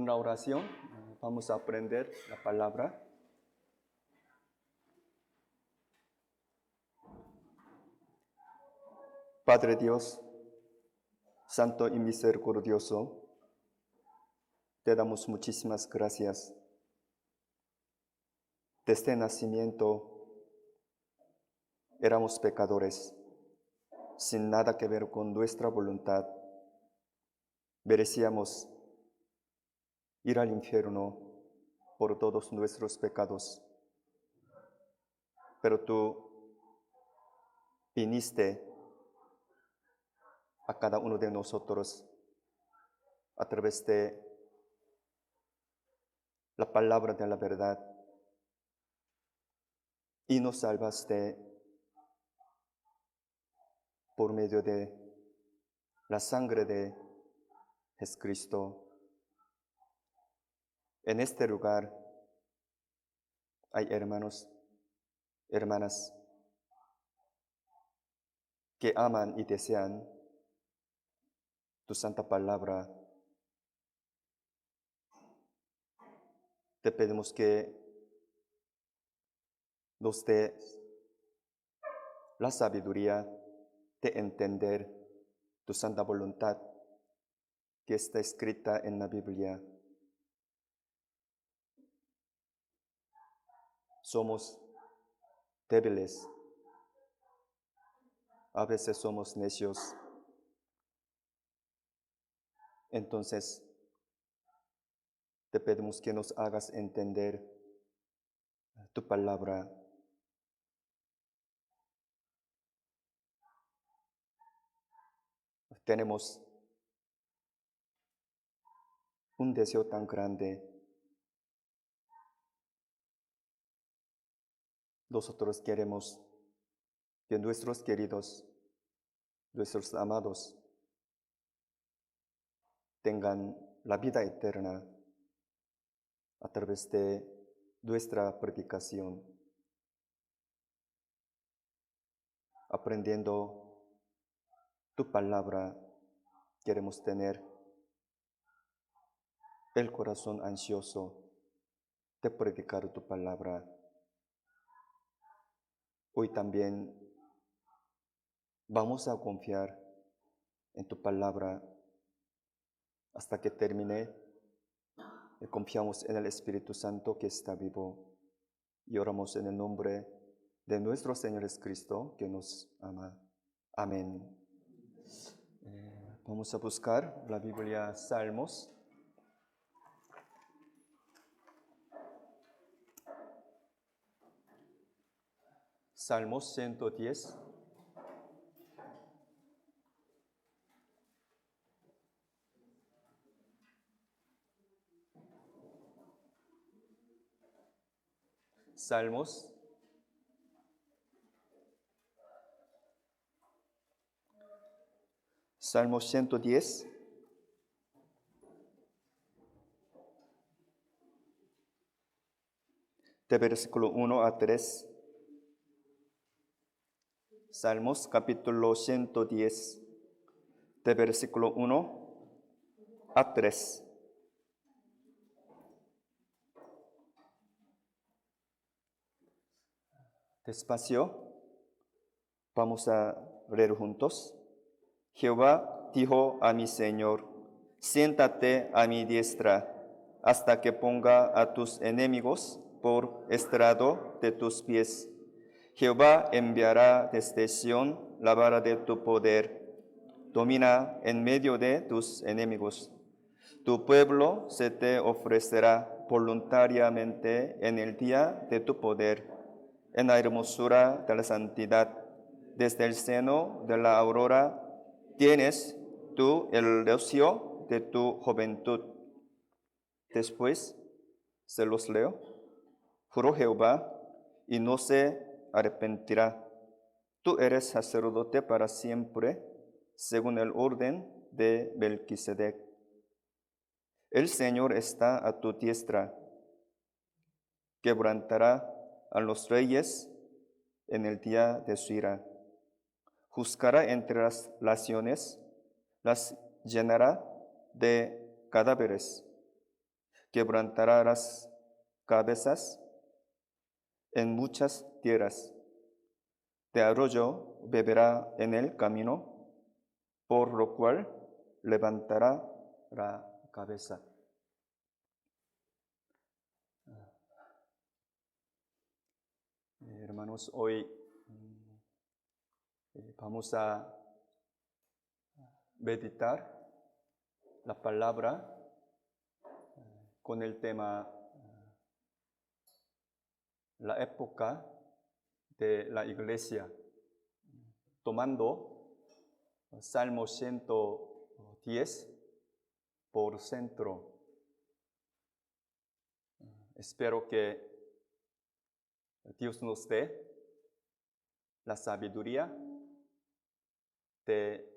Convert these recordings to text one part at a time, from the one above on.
una oración. Vamos a aprender la palabra. Padre Dios, Santo y misericordioso, te damos muchísimas gracias. Desde el nacimiento éramos pecadores, sin nada que ver con nuestra voluntad. Merecíamos ir al infierno por todos nuestros pecados. Pero tú viniste a cada uno de nosotros a través de la palabra de la verdad y nos salvaste por medio de la sangre de Jesucristo. En este lugar hay hermanos, hermanas que aman y desean tu santa palabra. Te pedimos que nos des la sabiduría de entender tu santa voluntad que está escrita en la Biblia. Somos débiles, a veces somos necios. Entonces, te pedimos que nos hagas entender tu palabra. Tenemos un deseo tan grande. Nosotros queremos que nuestros queridos, nuestros amados, tengan la vida eterna a través de nuestra predicación, aprendiendo tu palabra. Queremos tener el corazón ansioso de predicar tu palabra. Hoy también vamos a confiar en tu palabra hasta que termine. Y confiamos en el Espíritu Santo que está vivo y oramos en el nombre de nuestro Señor Jesucristo que nos ama. Amén. Vamos a buscar la Biblia Salmos. Salmos 110. Salmos 110. De versículo 1 a 3. Salmos capítulo 110, de versículo 1 a 3. Despacio, vamos a leer juntos. Jehová dijo a mi Señor, siéntate a mi diestra, hasta que ponga a tus enemigos por estrado de tus pies. Jehová enviará desde Sión la vara de tu poder. Domina en medio de tus enemigos. Tu pueblo se te ofrecerá voluntariamente en el día de tu poder, en la hermosura de la santidad. Desde el seno de la aurora tienes tú el rocío de tu juventud. Después se los leo. Juró Jehová y no se arrepentirá. Tú eres sacerdote para siempre, según el orden de Melquisedec. El Señor está a tu diestra, quebrantará a los reyes en el día de su ira. Juzgará entre las naciones, las llenará de cadáveres. quebrantará las cabezas en muchas tierras. De arroyo beberá en el camino, por lo cual levantará la cabeza. Hermanos, hoy vamos a meditar la palabra con el tema la época de la iglesia, tomando Salmo 110 por centro. Espero que Dios nos dé la sabiduría de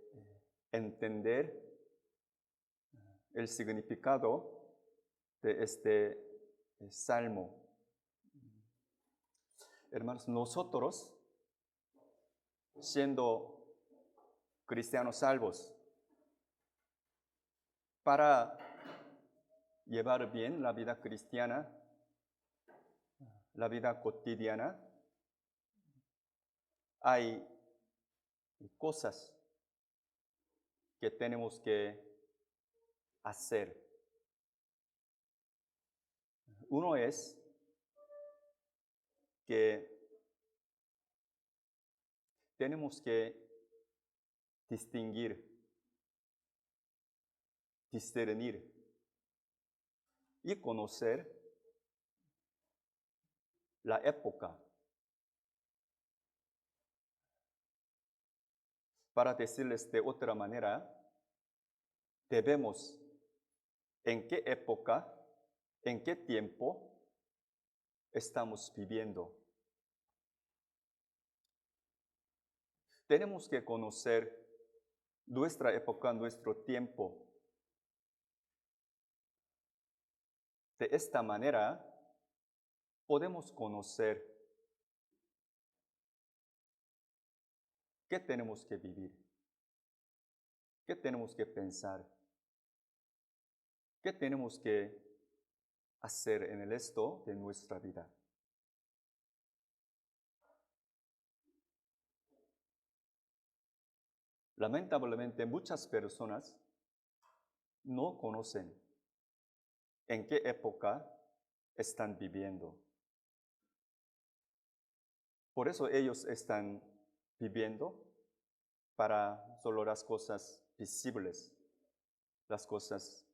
entender el significado de este salmo. Hermanos, nosotros, siendo cristianos salvos, para llevar bien la vida cristiana, la vida cotidiana, hay cosas que tenemos que hacer. Uno es que tenemos que distinguir, discernir y conocer la época. Para decirles de otra manera, debemos en qué época, en qué tiempo estamos viviendo. Tenemos que conocer nuestra época, nuestro tiempo. De esta manera podemos conocer qué tenemos que vivir, qué tenemos que pensar, qué tenemos que hacer en el resto de nuestra vida. Lamentablemente, muchas personas no conocen en qué época están viviendo. Por eso ellos están viviendo para solo las cosas visibles, las cosas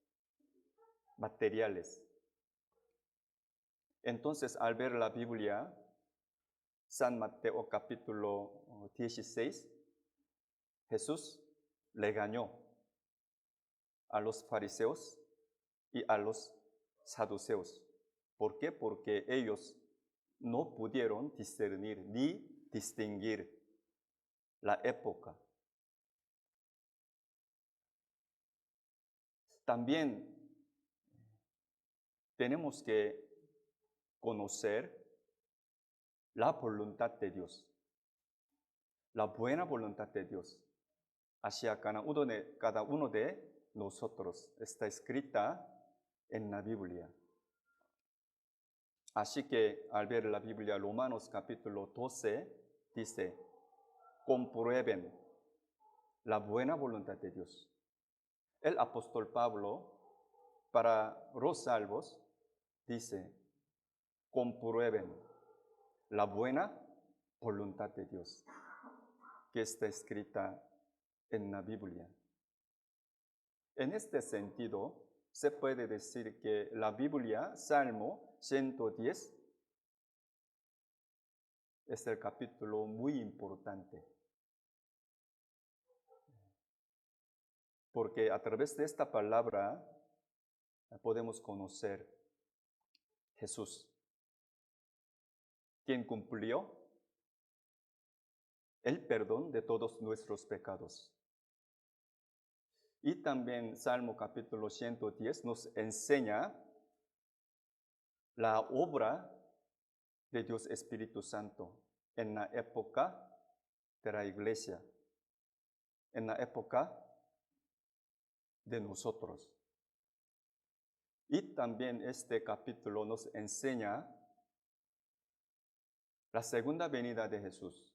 materiales. Entonces, al ver la Biblia, San Mateo capítulo 16, Jesús regañó a los fariseos y a los saduceos. ¿Por qué? Porque ellos no pudieron discernir ni distinguir la época. También tenemos que conocer la voluntad de Dios, la buena voluntad de Dios hacia cada uno de nosotros. Está escrita en la Biblia. Así que al ver la Biblia, Romanos capítulo 12 dice, comprueben la buena voluntad de Dios. El apóstol Pablo, para los salvos, dice, comprueben la buena voluntad de Dios, que está escrita en la Biblia. En este sentido, se puede decir que la Biblia, Salmo 110, es el capítulo muy importante. Porque a través de esta palabra podemos conocer Jesús, quien cumplió el perdón de todos nuestros pecados. Y también Salmo capítulo 110 nos enseña la obra de Dios Espíritu Santo en la época de la iglesia, en la época de nosotros. Y también este capítulo nos enseña la segunda venida de Jesús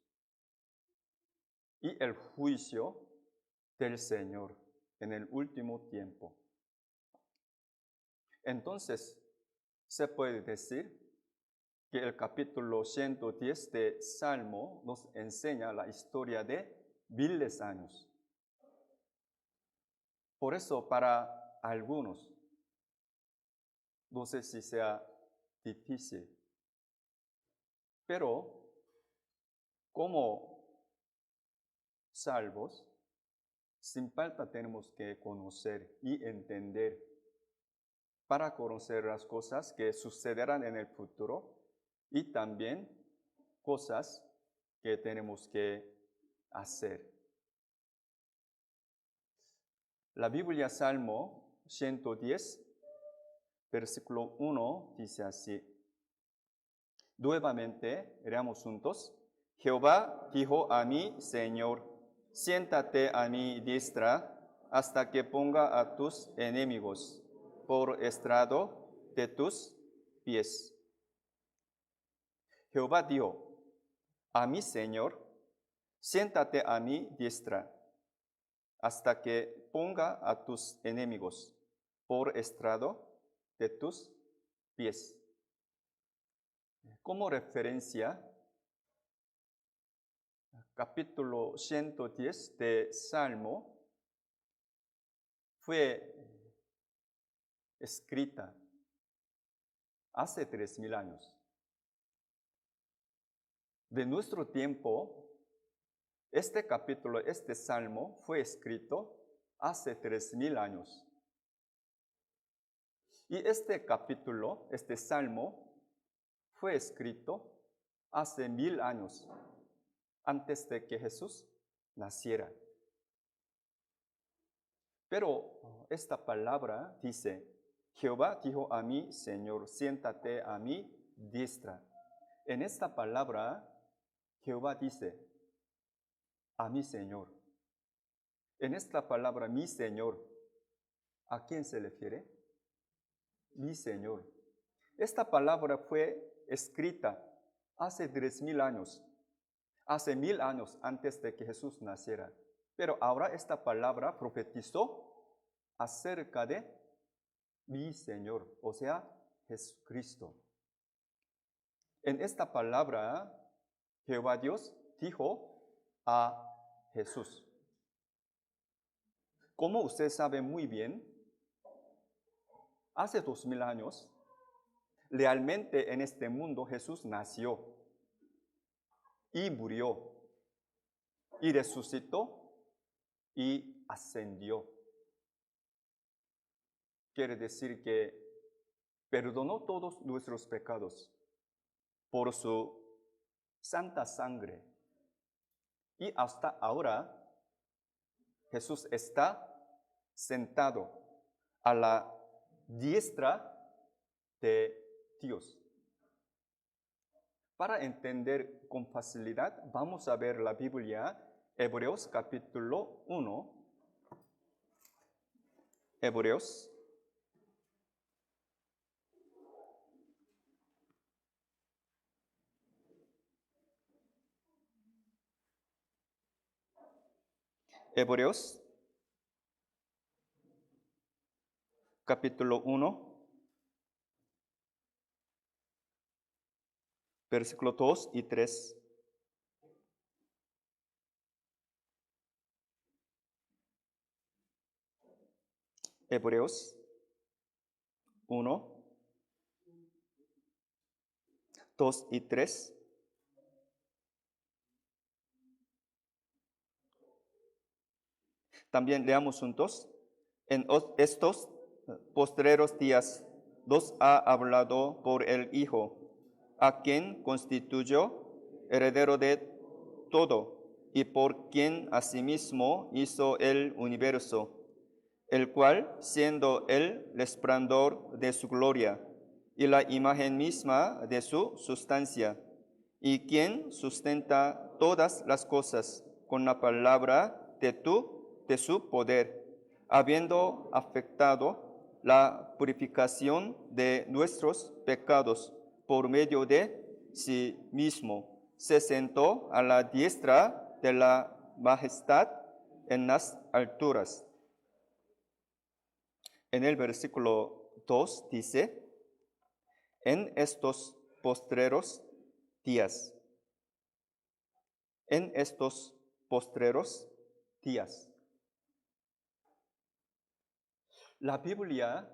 y el juicio del Señor en el último tiempo. Entonces, se puede decir que el capítulo 110 de Salmo nos enseña la historia de miles años. Por eso, para algunos, no sé si sea difícil, pero como salvos, sin falta tenemos que conocer y entender para conocer las cosas que sucederán en el futuro y también cosas que tenemos que hacer. La Biblia Salmo 110, versículo 1 dice así. Nuevamente, leamos juntos. Jehová dijo a mi Señor, siéntate a mi diestra hasta que ponga a tus enemigos por estrado de tus pies. Jehová dijo a mi Señor, siéntate a mi diestra hasta que ponga a tus enemigos por estrado de tus pies. Como referencia, capítulo 110 de Salmo fue escrita hace 3000 años. De nuestro tiempo, este capítulo, este Salmo fue escrito hace 3000 años. Y este capítulo, este Salmo, fue escrito hace 1000 años, antes de que Jesús naciera. Pero esta palabra dice, Jehová dijo a mi Señor, siéntate a mi diestra. En esta palabra, Jehová dice, a mi Señor. En esta palabra, mi Señor, ¿a quién se refiere? Mi Señor. Esta palabra fue escrita hace 3000 años, hace 1000 años antes de que Jesús naciera. Pero ahora esta palabra profetizó acerca de mi Señor, o sea, Jesucristo. En esta palabra, Jehová Dios dijo a Jesús. Como usted sabe muy bien, hace 2000 años, realmente en este mundo Jesús nació y murió y resucitó y ascendió. Quiere decir que perdonó todos nuestros pecados por su santa sangre. Y hasta ahora Jesús está sentado a la diestra de Dios. Para entender con facilidad, vamos a ver la Biblia, Hebreos capítulo 1. Hebreos capítulo 1, versículo 2 y 3. Hebreos 1, 2 y 3. También leamos juntos. En estos postreros días, Dios ha hablado por el Hijo, a quien constituyó heredero de todo y por quien asimismo hizo el universo, el cual, siendo el resplandor de su gloria y la imagen misma de su sustancia, y quien sustenta todas las cosas con la palabra de su poder, habiendo afectado la purificación de nuestros pecados por medio de sí mismo. Se sentó a la diestra de la majestad en las alturas. En el versículo 2 dice, en estos postreros días. En estos postreros días. La Biblia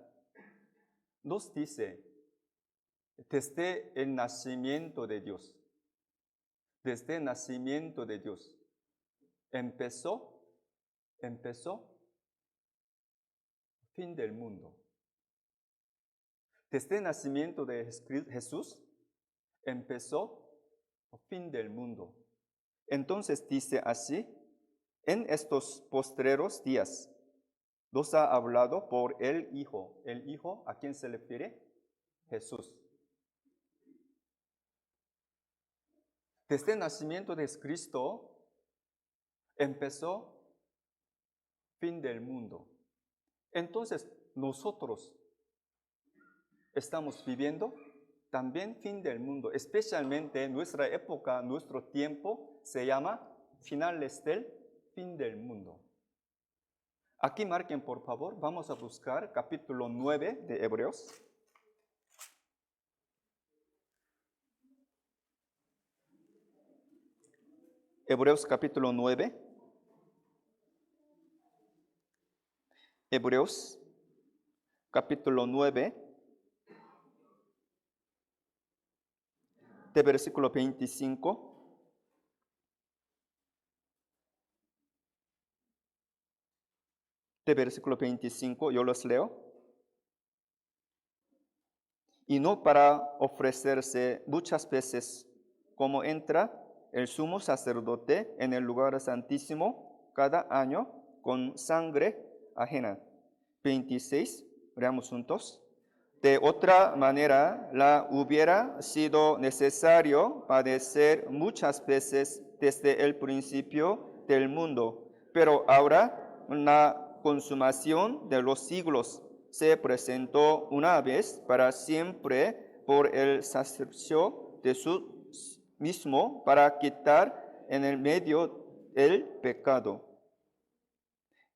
nos dice desde el nacimiento de Dios. Desde el nacimiento de Dios. Empezó fin del mundo. Desde el nacimiento de Jesús, empezó fin del mundo. Entonces dice así, en estos postreros días, nos ha hablado por el Hijo. ¿El Hijo a quién se refiere? Jesús. Desde el nacimiento de Cristo, empezó fin del mundo. Entonces, nosotros estamos viviendo también fin del mundo, especialmente nuestra época, nuestro tiempo, se llama finales del fin del mundo. Aquí marquen, por favor, vamos a buscar capítulo 9 de Hebreos. Hebreos capítulo 9. Hebreos capítulo 9, de versículo 25. De versículo 25, yo los leo. Y no para ofrecerse muchas veces, como entra el sumo sacerdote en el lugar santísimo cada año con sangre ajena. 26, leamos juntos. De otra manera, la hubiera sido necesario padecer muchas veces desde el principio del mundo, pero ahora la consumación de los siglos se presentó una vez para siempre por el sacerdocio de su mismo para quitar en el medio el pecado.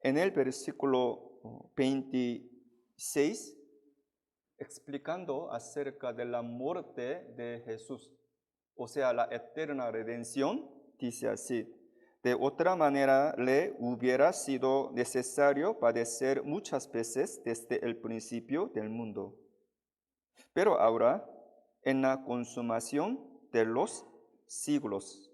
En el versículo 26, explicando acerca de la muerte de Jesús, o sea, la eterna redención, dice así: de otra manera le hubiera sido necesario padecer muchas veces desde el principio del mundo. Pero ahora, en la consumación de los siglos,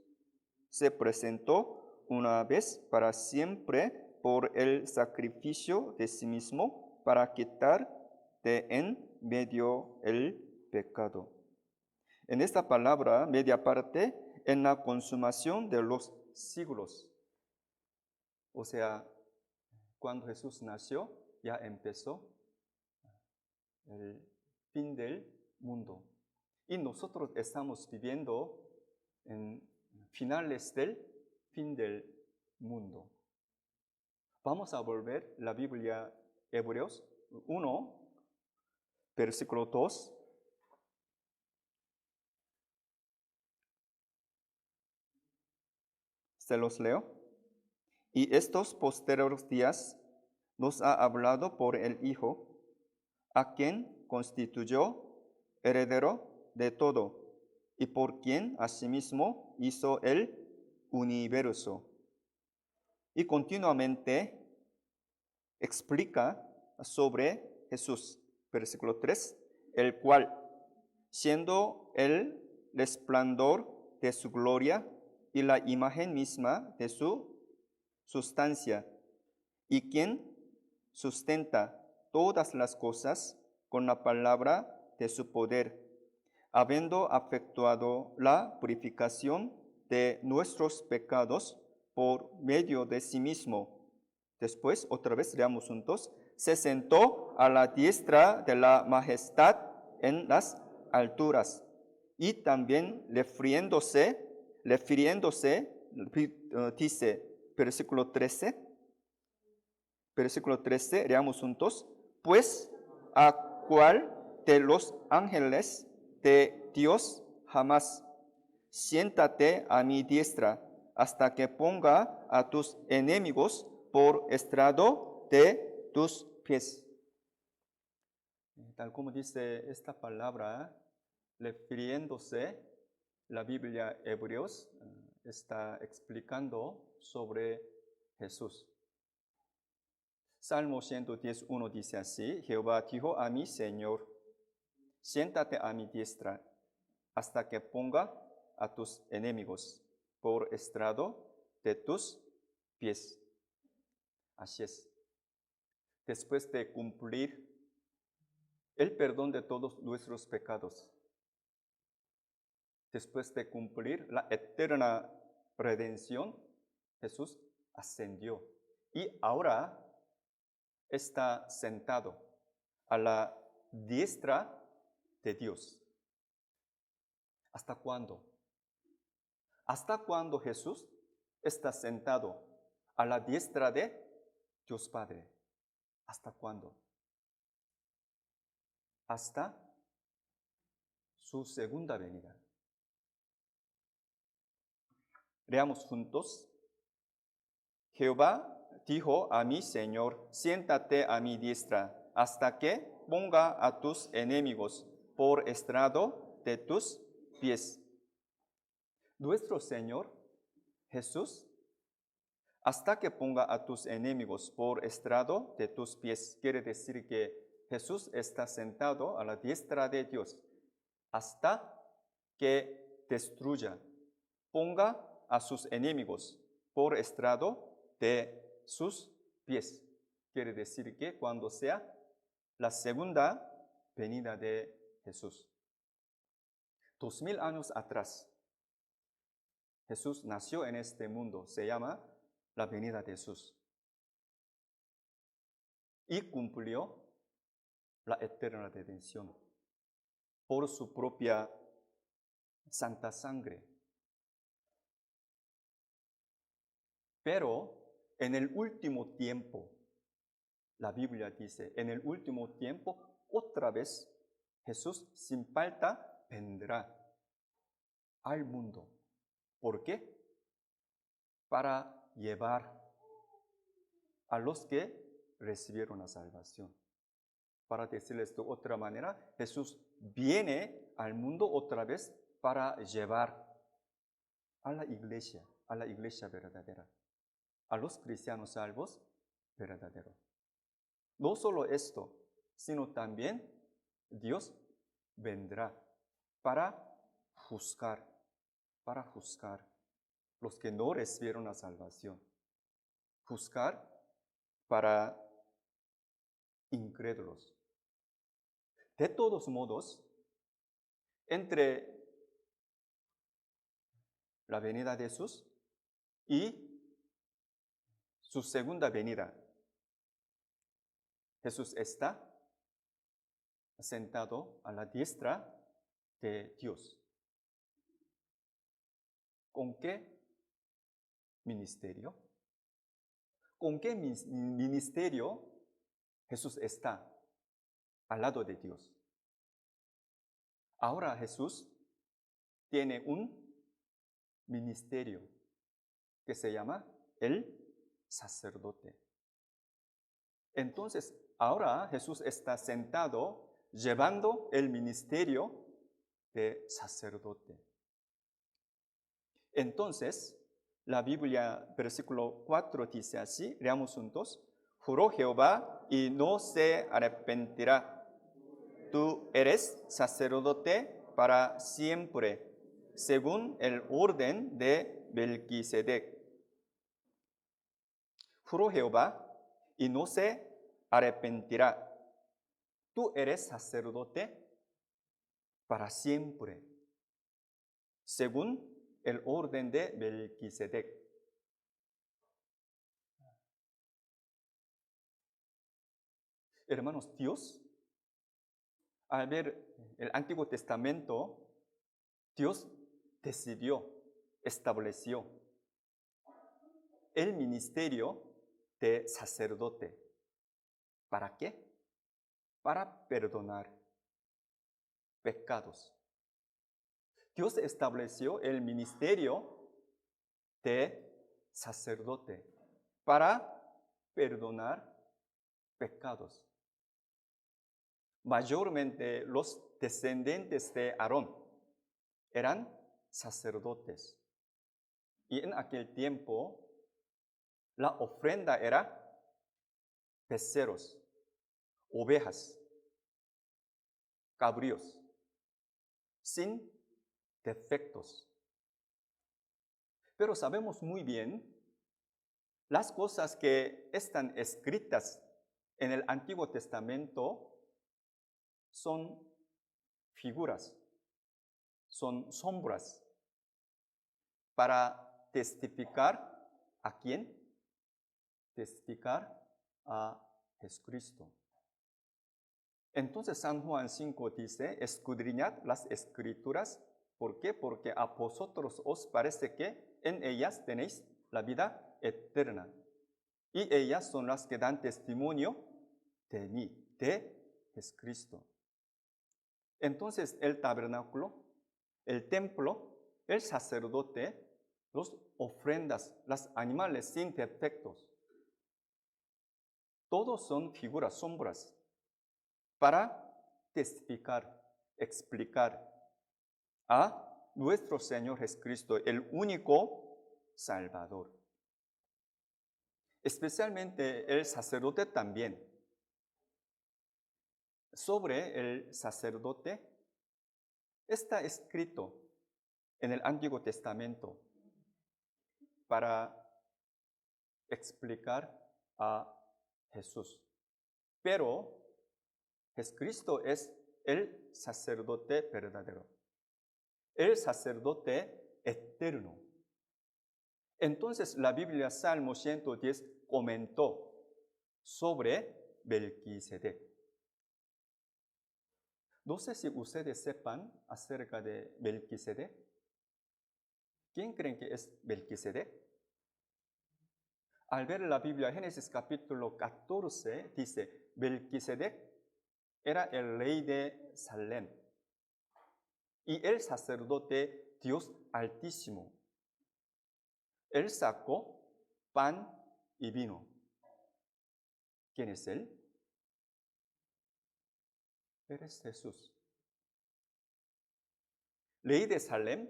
se presentó una vez para siempre por el sacrificio de sí mismo para quitar de en medio el pecado. En esta palabra, media parte, en la consumación de los siglos. O sea, cuando Jesús nació, ya empezó el fin del mundo. Y nosotros estamos viviendo en finales del fin del mundo. Vamos a volver la Biblia Hebreos 1, versículo 2. Se los leo. Y estos posteriores días nos ha hablado por el Hijo, a quien constituyó heredero de todo, y por quien asimismo hizo el universo. Y continuamente explica sobre Jesús, versículo 3, el cual, siendo el resplandor de su gloria y la imagen misma de su sustancia, y quien sustenta todas las cosas con la palabra de su poder, habiendo efectuado la purificación de nuestros pecados por medio de sí mismo. Después, otra vez leamos juntos, se sentó a la diestra de la majestad en las alturas, y también refiriéndose, dice, versículo 13, leamos juntos, pues a cual de los ángeles de Dios jamás. Siéntate a mi diestra hasta que ponga a tus enemigos por estrado de tus pies. Tal como dice esta palabra, refiriéndose la Biblia Hebreos, está explicando sobre Jesús. Salmo 110:1 dice así: Jehová dijo a mi Señor, siéntate a mi diestra hasta que ponga a tus enemigos por estrado de tus pies. Así es. Después de cumplir el perdón de todos nuestros pecados, después de cumplir la eterna redención, Jesús ascendió y ahora está sentado a la diestra de Dios. ¿Hasta cuándo? ¿Hasta cuándo Jesús está sentado a la diestra de Dios Padre? ¿Hasta cuándo? Hasta su segunda venida. Leamos juntos. Jehová dijo a mi Señor, siéntate a mi diestra, hasta que ponga a tus enemigos por estrado de tus pies. Nuestro Señor Jesús, hasta que ponga a tus enemigos por estrado de tus pies, quiere decir que Jesús está sentado a la diestra de Dios, hasta que destruya, ponga a sus enemigos por estrado de sus pies. Quiere decir que cuando sea la segunda venida de Jesús. 2000 años atrás, Jesús nació en este mundo, se llama la venida de Jesús. Y cumplió la eterna redención por su propia santa sangre. Pero en el último tiempo, la Biblia dice, en el último tiempo, otra vez Jesús sin falta vendrá al mundo. ¿Por qué? Para llevar a los que recibieron la salvación. Para decirles de otra manera, Jesús viene al mundo otra vez para llevar a la iglesia verdadera, a los cristianos salvos verdaderos. No solo esto, sino también Dios vendrá para juzgar los que no recibieron la salvación. Juzgar para incrédulos. De todos modos, entre la venida de Jesús y su segunda venida, Jesús está sentado a la diestra de Dios. ¿Con qué ministerio? ¿Con qué ministerio Jesús está al lado de Dios? Ahora Jesús tiene un ministerio que se llama el sacerdote. Entonces, ahora Jesús está sentado llevando el ministerio de sacerdote. Entonces, la Biblia, versículo 4 dice así, leamos juntos: juró Jehová y no se arrepentirá. Tú eres sacerdote para siempre, según el orden de Melquisedec. Juró Jehová y no se arrepentirá. Tú eres sacerdote para siempre, según el orden de Melquisedec. Hermanos, Dios, al ver el Antiguo Testamento, Dios decidió, estableció el ministerio de sacerdote. ¿Para qué? para perdonar pecados. Dios estableció el ministerio de sacerdote para perdonar pecados. Mayormente los descendientes de Aarón eran sacerdotes. Y en aquel tiempo la ofrenda era becerros, ovejas, cabríos, sin defectos. Pero sabemos muy bien las cosas que están escritas en el Antiguo Testamento son figuras, son sombras para testificar a quién, testificar a Jesucristo. Entonces San Juan 5 dice, escudriñad las escrituras. ¿Por qué? Porque a vosotros os parece que en ellas tenéis la vida eterna. Y ellas son las que dan testimonio de mí, de Jesucristo. Entonces el tabernáculo, el templo, el sacerdote, las ofrendas, los animales sin defectos, todos son figuras, sombras, para testificar, explicar a nuestro Señor Jesucristo, el único Salvador. Especialmente el sacerdote también. Sobre el sacerdote está escrito en el Antiguo Testamento para explicar a Jesús. Pero Jesucristo es el sacerdote verdadero, el sacerdote eterno. Entonces la Biblia, Salmo 110, comentó sobre Melquisedec. No sé si ustedes sepan acerca de Melquisedec. ¿Quién creen que es Melquisedec? Al ver la Biblia, Génesis capítulo 14, dice, Melquisedec era el rey de Salem y el sacerdote Dios Altísimo. Él sacó pan y vino. ¿Quién es él? Él es Jesús. Rey de Salem,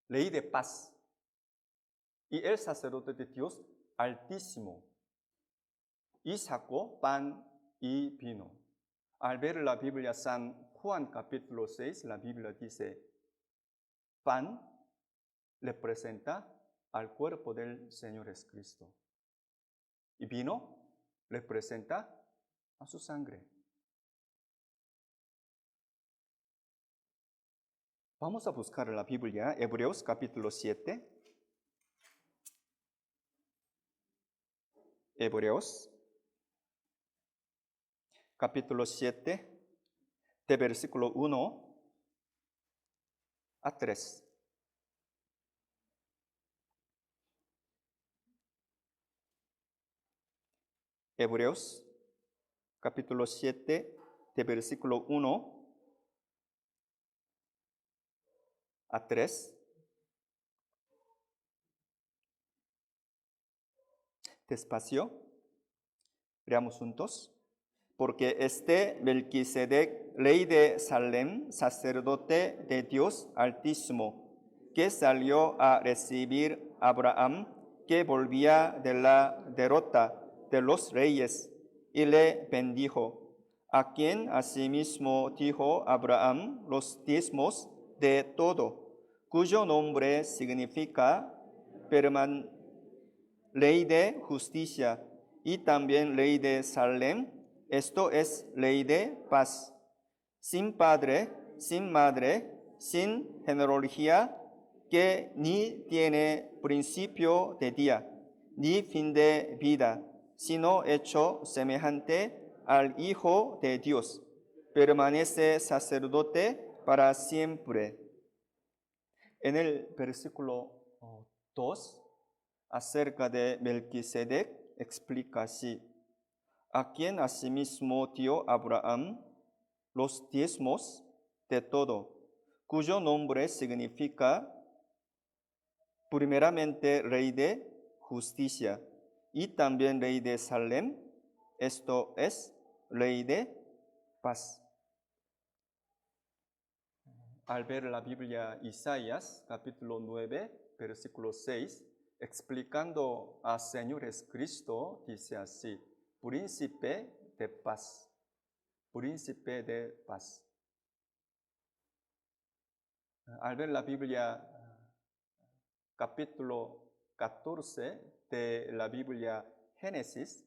rey de paz. Y el sacerdote de Dios Altísimo. Y sacó pan y vino. Al ver la Biblia, San Juan capítulo 6, la Biblia dice, pan representa al cuerpo del Señor Jesucristo. Y vino representa a su sangre. Vamos a buscar la Biblia, Hebreos capítulo 7. Hebreos capítulo 7, de versículo 1 a 3. Hebreos capítulo 7, de versículo 1 a 3. Despacio, leamos juntos. Porque este Melquisedec, rey de Salem, sacerdote de Dios Altísimo, que salió a recibir a Abraham, que volvía de la derrota de los reyes, y le bendijo, a quien asimismo dijo Abraham los diezmos de todo, cuyo nombre significa ley de justicia, y también ley de Salem, esto es ley de paz, sin padre, sin madre, sin genealogía, que ni tiene principio de día, ni fin de vida, sino hecho semejante al Hijo de Dios, permanece sacerdote para siempre. En el versículo 2, acerca de Melquisedec, explica así. a quien asimismo dio Abraham los diezmos de todo, cuyo nombre significa primeramente Rey de Justicia y también Rey de Salem, esto es, Rey de Paz. Al ver la Biblia Isaías, capítulo 9, versículo 6, explicando al Señor Jesucristo, dice así: Príncipe de paz, príncipe de paz. Al ver la Biblia, capítulo 14 de la Biblia Génesis,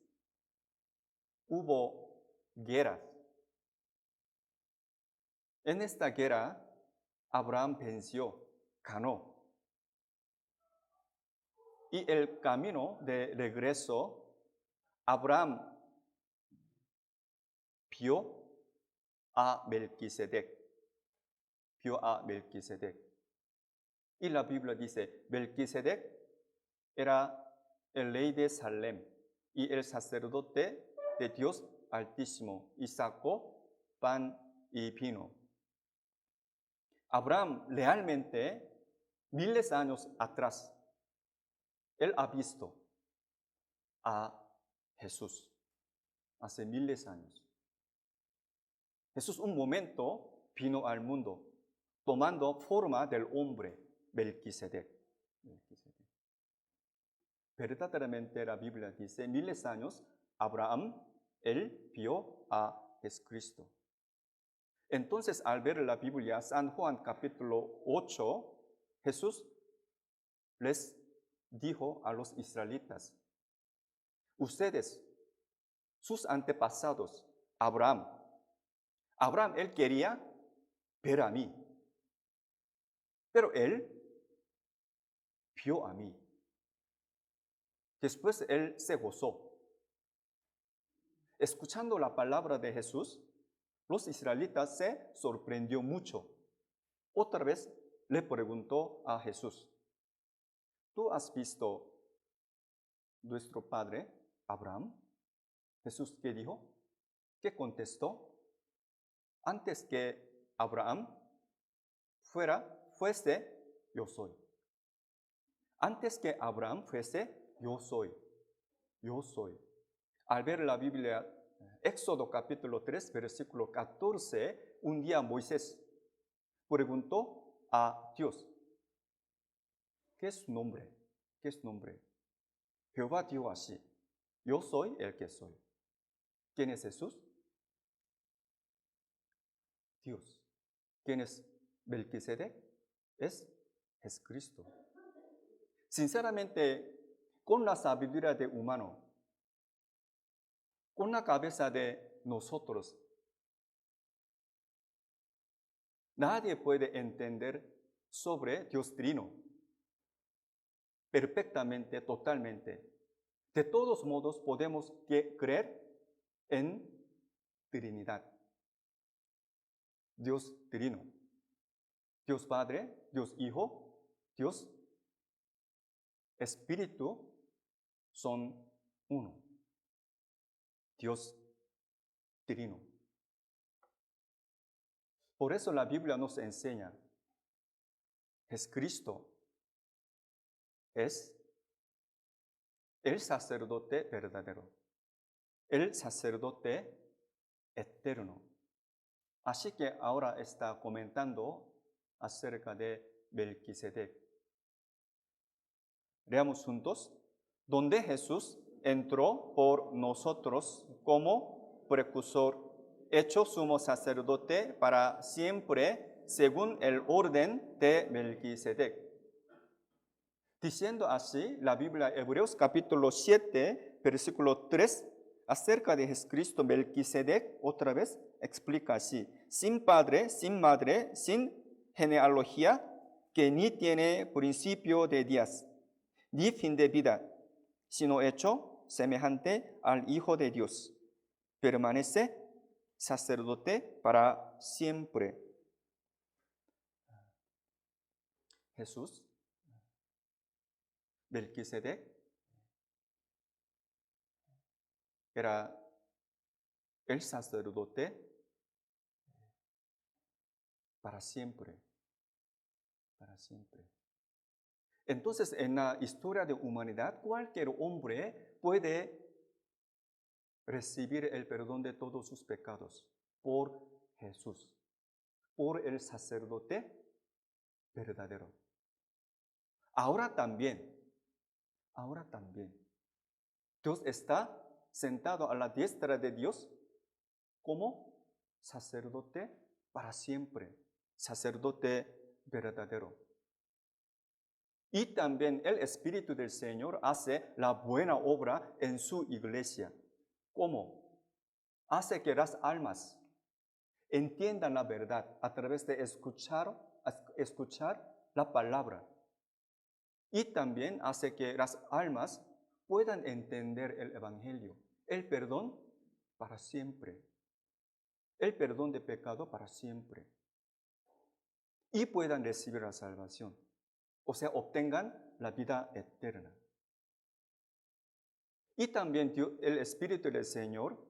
hubo guerra. En esta guerra, Abraham venció, ganó. Y el camino de regreso, Abraham vio a Melquisedec. Vio a Melquisedec. Y la Biblia dice, Melquisedec era el rey de Salem y el sacerdote de Dios Altísimo, y sacó pan y vino. Abraham realmente, miles de años atrás, él ha visto a Jesús, hace miles de años. Jesús un momento vino al mundo, tomando forma del hombre, Melquisedec. Verdaderamente la Biblia dice, miles de años, Abraham, él vio a Jesucristo. Entonces, al ver la Biblia, San Juan capítulo 8, Jesús les dijo a los israelitas, ustedes, sus antepasados, Abraham, él quería ver a mí, pero él vio a mí. Después él se gozó. Escuchando la palabra de Jesús, los israelitas se sorprendió mucho. Otra vez le preguntó a Jesús, ¿tú has visto nuestro padre Abraham? Jesús, ¿qué dijo? ¿Qué contestó? Antes que Abraham fuese, yo soy. Antes que Abraham fuese, yo soy. Yo soy. Al ver la Biblia, Éxodo capítulo 3, versículo 14, un día Moisés preguntó a Dios, ¿qué es su nombre? ¿Qué es su nombre? Jehová dijo así, yo soy el que soy. ¿Quién es Jesús? Dios. ¿Quién es Melquisedec? Es Jesucristo. Sinceramente, con la sabiduría de humano, con la cabeza de nosotros, nadie puede entender sobre Dios Trino perfectamente, totalmente. De todos modos, podemos creer en Trinidad. Dios Trino. Dios Padre, Dios Hijo, Dios Espíritu son uno. Dios Trino. Por eso la Biblia nos enseña, Jesucristo es el sacerdote verdadero, el sacerdote eterno. Así que ahora está comentando acerca de Melquisedec. Leamos juntos, donde Jesús entró por nosotros como precursor, hecho sumo sacerdote para siempre, según el orden de Melquisedec. Diciendo así, la Biblia Hebreos capítulo 7, versículo 3, acerca de Jesucristo Melquisedec, otra vez explica así, sin padre, sin madre, sin genealogía, que ni tiene principio de días, ni fin de vida, sino hecho semejante al Hijo de Dios. Permanece sacerdote para siempre. Jesús, Melquisedec, era el sacerdote para siempre, para siempre. Entonces, en la historia de humanidad, cualquier hombre puede recibir el perdón de todos sus pecados por Jesús, por el sacerdote verdadero. Ahora también, Dios está sentado a la diestra de Dios como sacerdote para siempre, sacerdote verdadero. Y también el Espíritu del Señor hace la buena obra en su iglesia. ¿Cómo? Hace que las almas entiendan la verdad a través de escuchar la palabra. Y también hace que las almas puedan entender el Evangelio, el perdón para siempre, el perdón de pecado para siempre. Y puedan recibir la salvación, o sea, obtengan la vida eterna. Y también el Espíritu del Señor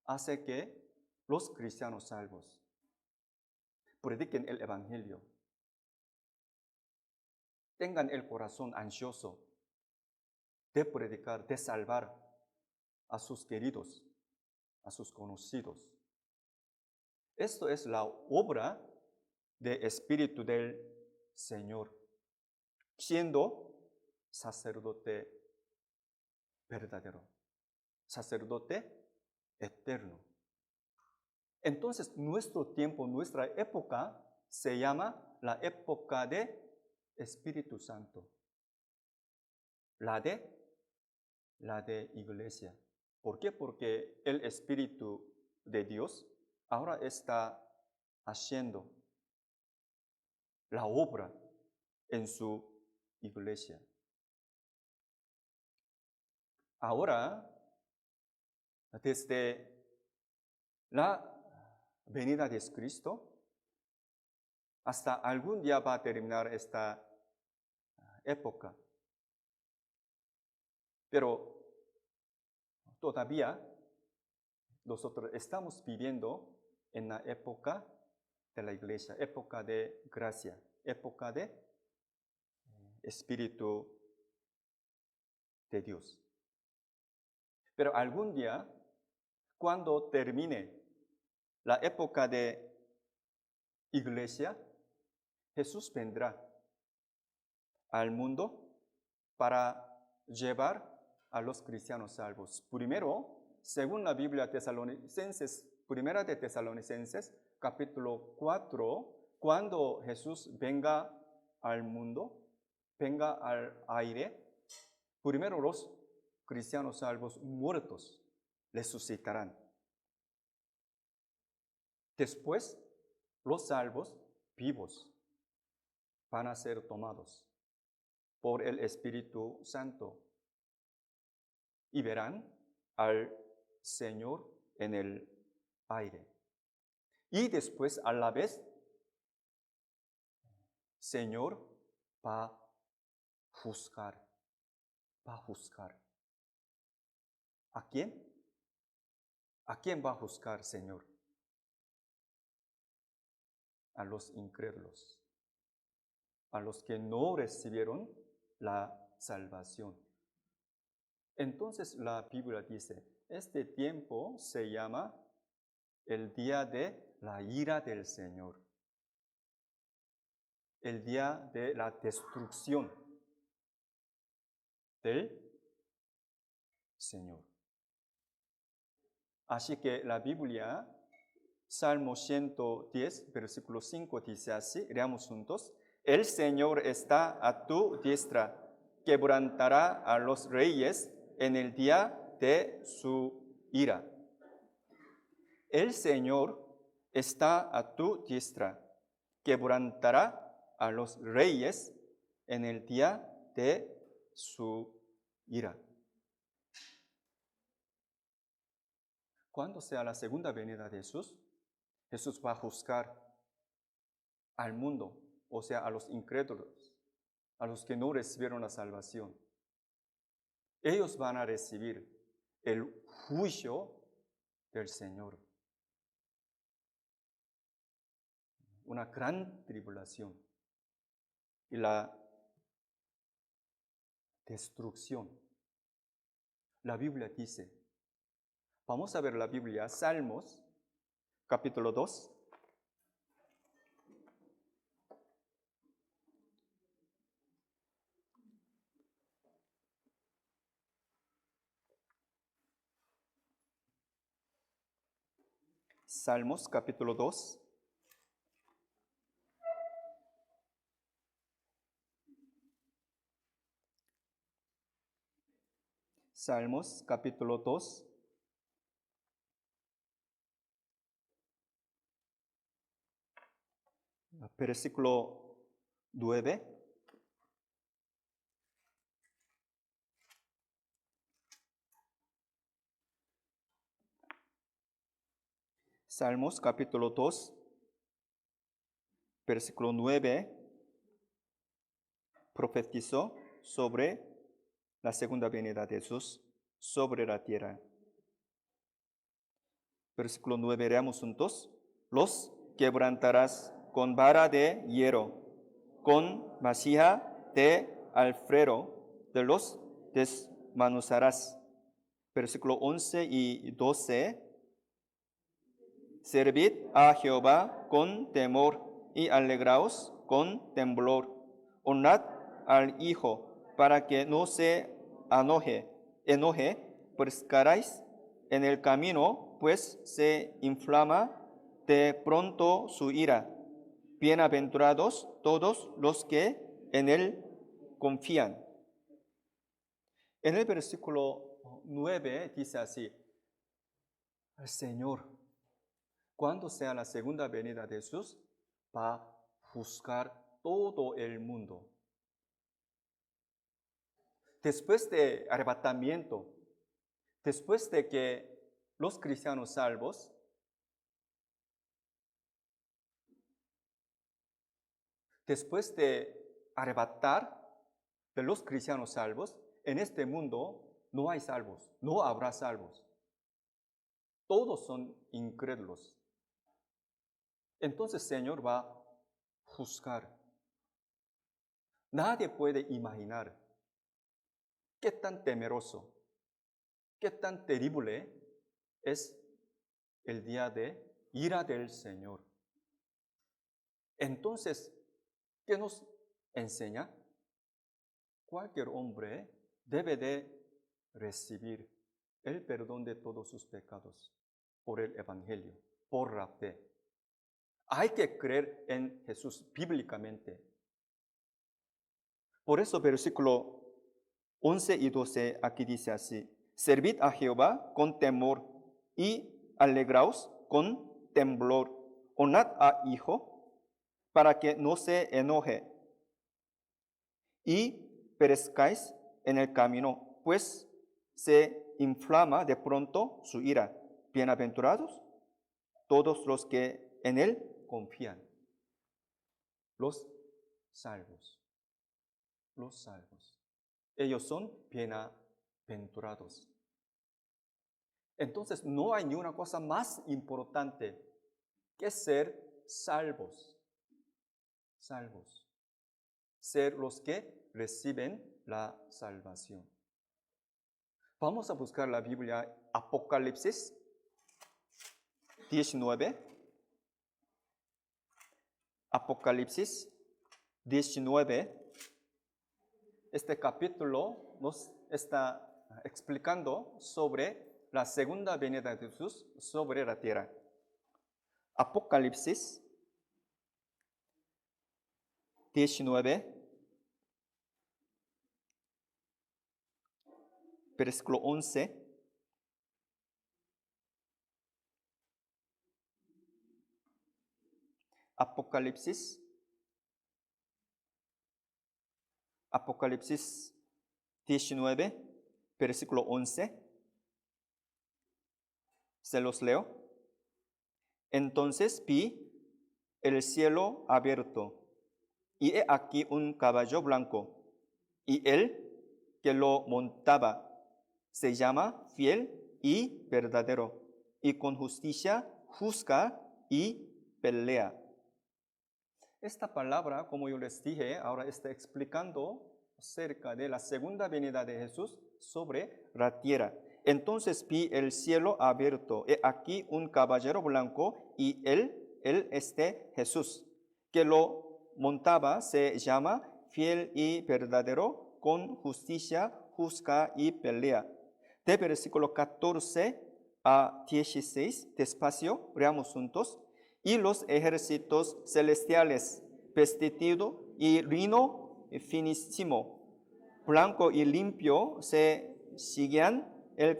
hace que los cristianos salvos prediquen el Evangelio, tengan el corazón ansioso de predicar, de salvar a sus queridos, a sus conocidos. Esto es la obra del Espíritu del Señor, siendo sacerdote verdadero, sacerdote eterno. Entonces, nuestro tiempo, nuestra época, se llama la época de Espíritu Santo, la de iglesia. ¿Por qué? Porque el Espíritu de Dios ahora está haciendo la obra en su iglesia. Ahora, desde la venida de Cristo, hasta algún día va a terminar esta época. Pero todavía nosotros estamos viviendo en la época de la iglesia, época de gracia, época de Espíritu de Dios. Pero algún día, cuando termine la época de iglesia, Jesús vendrá al mundo para llevar a los cristianos salvos. Primero, según la Biblia Tesalonicenses, primera de Tesalonicenses, capítulo 4, cuando Jesús venga al mundo, venga al aire, primero los cristianos salvos muertos resucitarán. Después, los salvos vivos van a ser tomados por el Espíritu Santo y verán al Señor en el aire. Y después, a la vez, Señor va a juzgar. ¿A quién? ¿A quién va a juzgar, Señor? A los incrédulos, a los que no recibieron la salvación. Entonces la Biblia dice, este tiempo se llama el día de la ira del Señor, el día de la destrucción del Señor. Así que la Biblia, Salmo 110, versículo 5 dice así, leamos juntos, el Señor está a tu diestra, quebrantará a los reyes en el día de su ira. El Señor está a tu diestra, quebrantará a los reyes en el día de su ira. Cuando sea la segunda venida de Jesús, Jesús va a juzgar al mundo, o sea, a los incrédulos, a los que no recibieron la salvación. Ellos van a recibir el juicio del Señor. Una gran tribulación y la destrucción. La Biblia dice, vamos a ver la Biblia, Salmos, capítulo 2. Salmos, capítulo 2. Salmos, capítulo 2. Versículo 9. Salmos capítulo 2, versículo 9, profetizó sobre la segunda venida de Jesús sobre la tierra. Versículo 9, leamos juntos. Los quebrantarás con vara de hierro, con vasija de alfarero, de los desmanuzarás. Versículo 11 y 12. Servid a Jehová con temor y alegraos con temblor. Honrad al Hijo para que no se enoje, pescaréis en el camino, pues se inflama de pronto su ira. Bienaventurados todos los que en él confían. En el versículo 9 dice así, el Señor, cuando sea la segunda venida de Jesús, va a juzgar todo el mundo. Después de arrebatamiento, después de que los cristianos salvos después de arrebatar de los cristianos salvos, en este mundo no hay salvos, no habrá salvos. Todos son incrédulos. Entonces el Señor va a juzgar. Nadie puede imaginar qué tan temeroso, qué tan terrible es el día de ira del Señor. Entonces, ¿qué nos enseña? Cualquier hombre debe de recibir el perdón de todos sus pecados por el Evangelio, por la fe. Hay que creer en Jesús bíblicamente. Por eso versículo 11 y 12 aquí dice así, servid a Jehová con temor y alegraos con temblor. Honrad a Hijo para que no se enoje y perezcáis en el camino, pues se inflama de pronto su ira. Bienaventurados todos los que en él confían. Los salvos. Los salvos. Ellos son bienaventurados. Entonces no hay ni una cosa más importante que ser salvos. Salvos. Ser los que reciben la salvación. Vamos a buscar la Biblia, Apocalipsis 19. Apocalipsis 19. Este capítulo nos está explicando sobre la segunda venida de Jesús sobre la tierra. Apocalipsis 19, versículo 11. Apocalipsis 19, versículo 11. Se los leo. Entonces vi el cielo abierto, y he aquí un caballo blanco, y él que lo montaba se llama Fiel y Verdadero, y con justicia juzga y pelea. Esta palabra, como yo les dije, ahora está explicando acerca de la segunda venida de Jesús sobre la tierra. Entonces vi el cielo abierto, y aquí un caballero blanco, y él Jesús, que lo montaba, se llama fiel y verdadero, con justicia juzga y pelea. De versículo 14 a 16, despacio, leamos juntos. Y los ejércitos celestiales, vestido y lino finísimo, blanco y limpio, se seguían el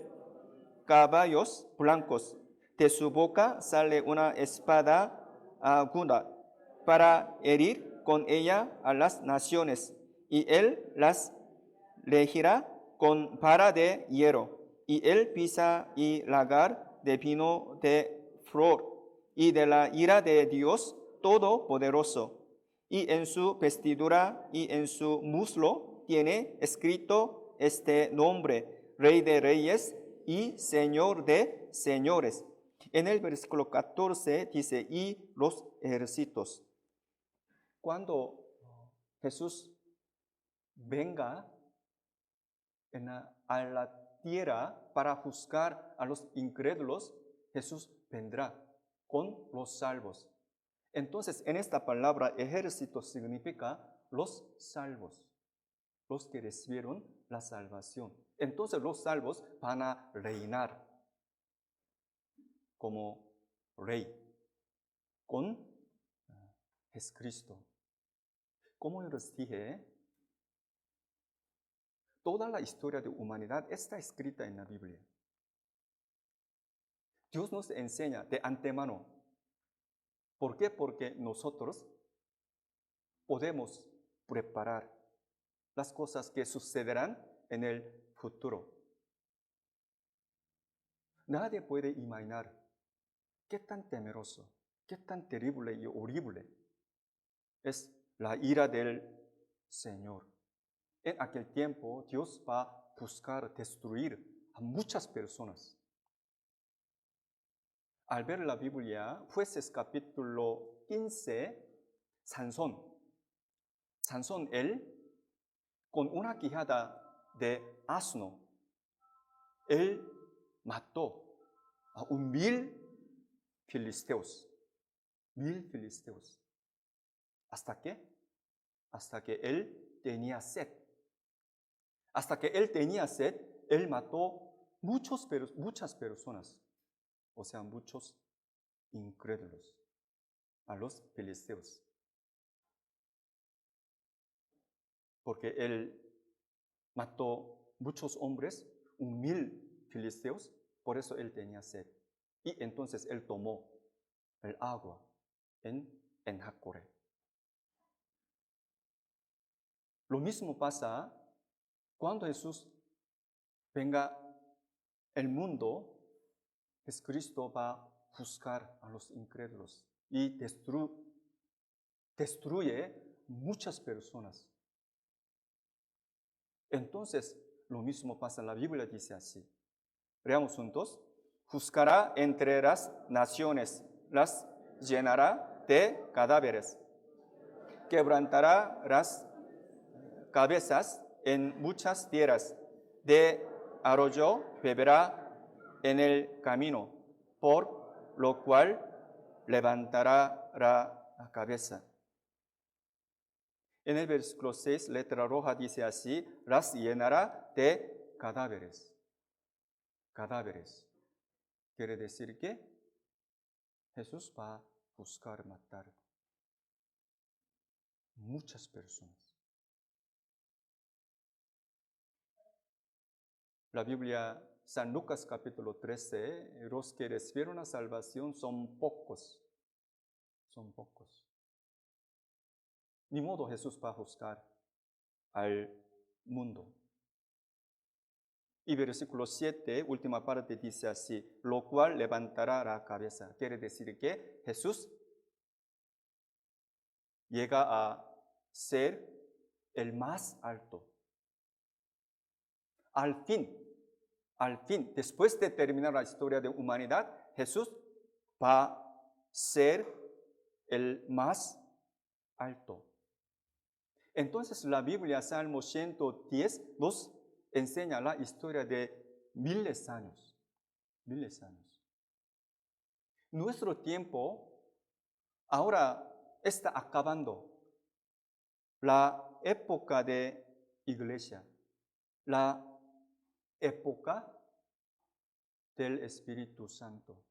caballos blancos. De su boca sale una espada aguda para herir con ella a las naciones, y él las regirá con vara de hierro, y él pisa y lagar de vino de flor, y de la ira de Dios Todopoderoso. Y en su vestidura y en su muslo tiene escrito este nombre: Rey de Reyes y Señor de Señores. En el versículo 14 dice, y los ejércitos. Cuando Jesús venga a la tierra para juzgar a los incrédulos, Jesús vendrá con los salvos. Entonces, en esta palabra, ejército significa los salvos, los que recibieron la salvación. Entonces, los salvos van a reinar como rey con Jesucristo. Como yo les dije, toda la historia de la humanidad está escrita en la Biblia. Dios nos enseña de antemano. ¿Por qué? Porque nosotros podemos preparar las cosas que sucederán en el futuro. Nadie puede imaginar qué tan temeroso, qué tan terrible y horrible es la ira del Señor. En aquel tiempo, Dios va a buscar destruir a muchas personas. Al ver la Biblia, Jueces capítulo 15, Sansón, él, con una quijada de asno, él mató a 1,000 filisteos. 1,000 filisteos. ¿Hasta qué? Hasta que él tenía sed. Hasta que él tenía sed, él mató muchas personas, o sea, muchos incrédulos, a los filisteos. Porque él mató muchos hombres, 1,000 filisteos, por eso él tenía sed. Y entonces él tomó el agua en Jacore. Lo mismo pasa cuando Jesús venga al mundo. Jesucristo va a juzgar a los incrédulos y destruye muchas personas. Entonces, lo mismo pasa, la Biblia dice así. Leamos juntos. Juzgará entre las naciones, las llenará de cadáveres, quebrantará las cabezas en muchas tierras, de arroyo beberá en el camino, por lo cual levantará la cabeza. En el versículo 6, letra roja, dice así: las llenará de cadáveres. Cadáveres. Quiere decir que Jesús va a buscar matar muchas personas. La Biblia, San Lucas capítulo 13, los que recibieron la salvación son pocos. Son pocos. Ni modo Jesús va a juzgar al mundo. Y versículo 7, última parte, dice así: lo cual levantará la cabeza. Quiere decir que Jesús llega a ser el más alto. Al fin, al fin, después de terminar la historia de humanidad, Jesús va a ser el más alto. Entonces la Biblia, Salmo 110, nos enseña la historia de miles de años. Miles de años. Nuestro tiempo ahora está acabando. La época de iglesia, la época del Espíritu Santo.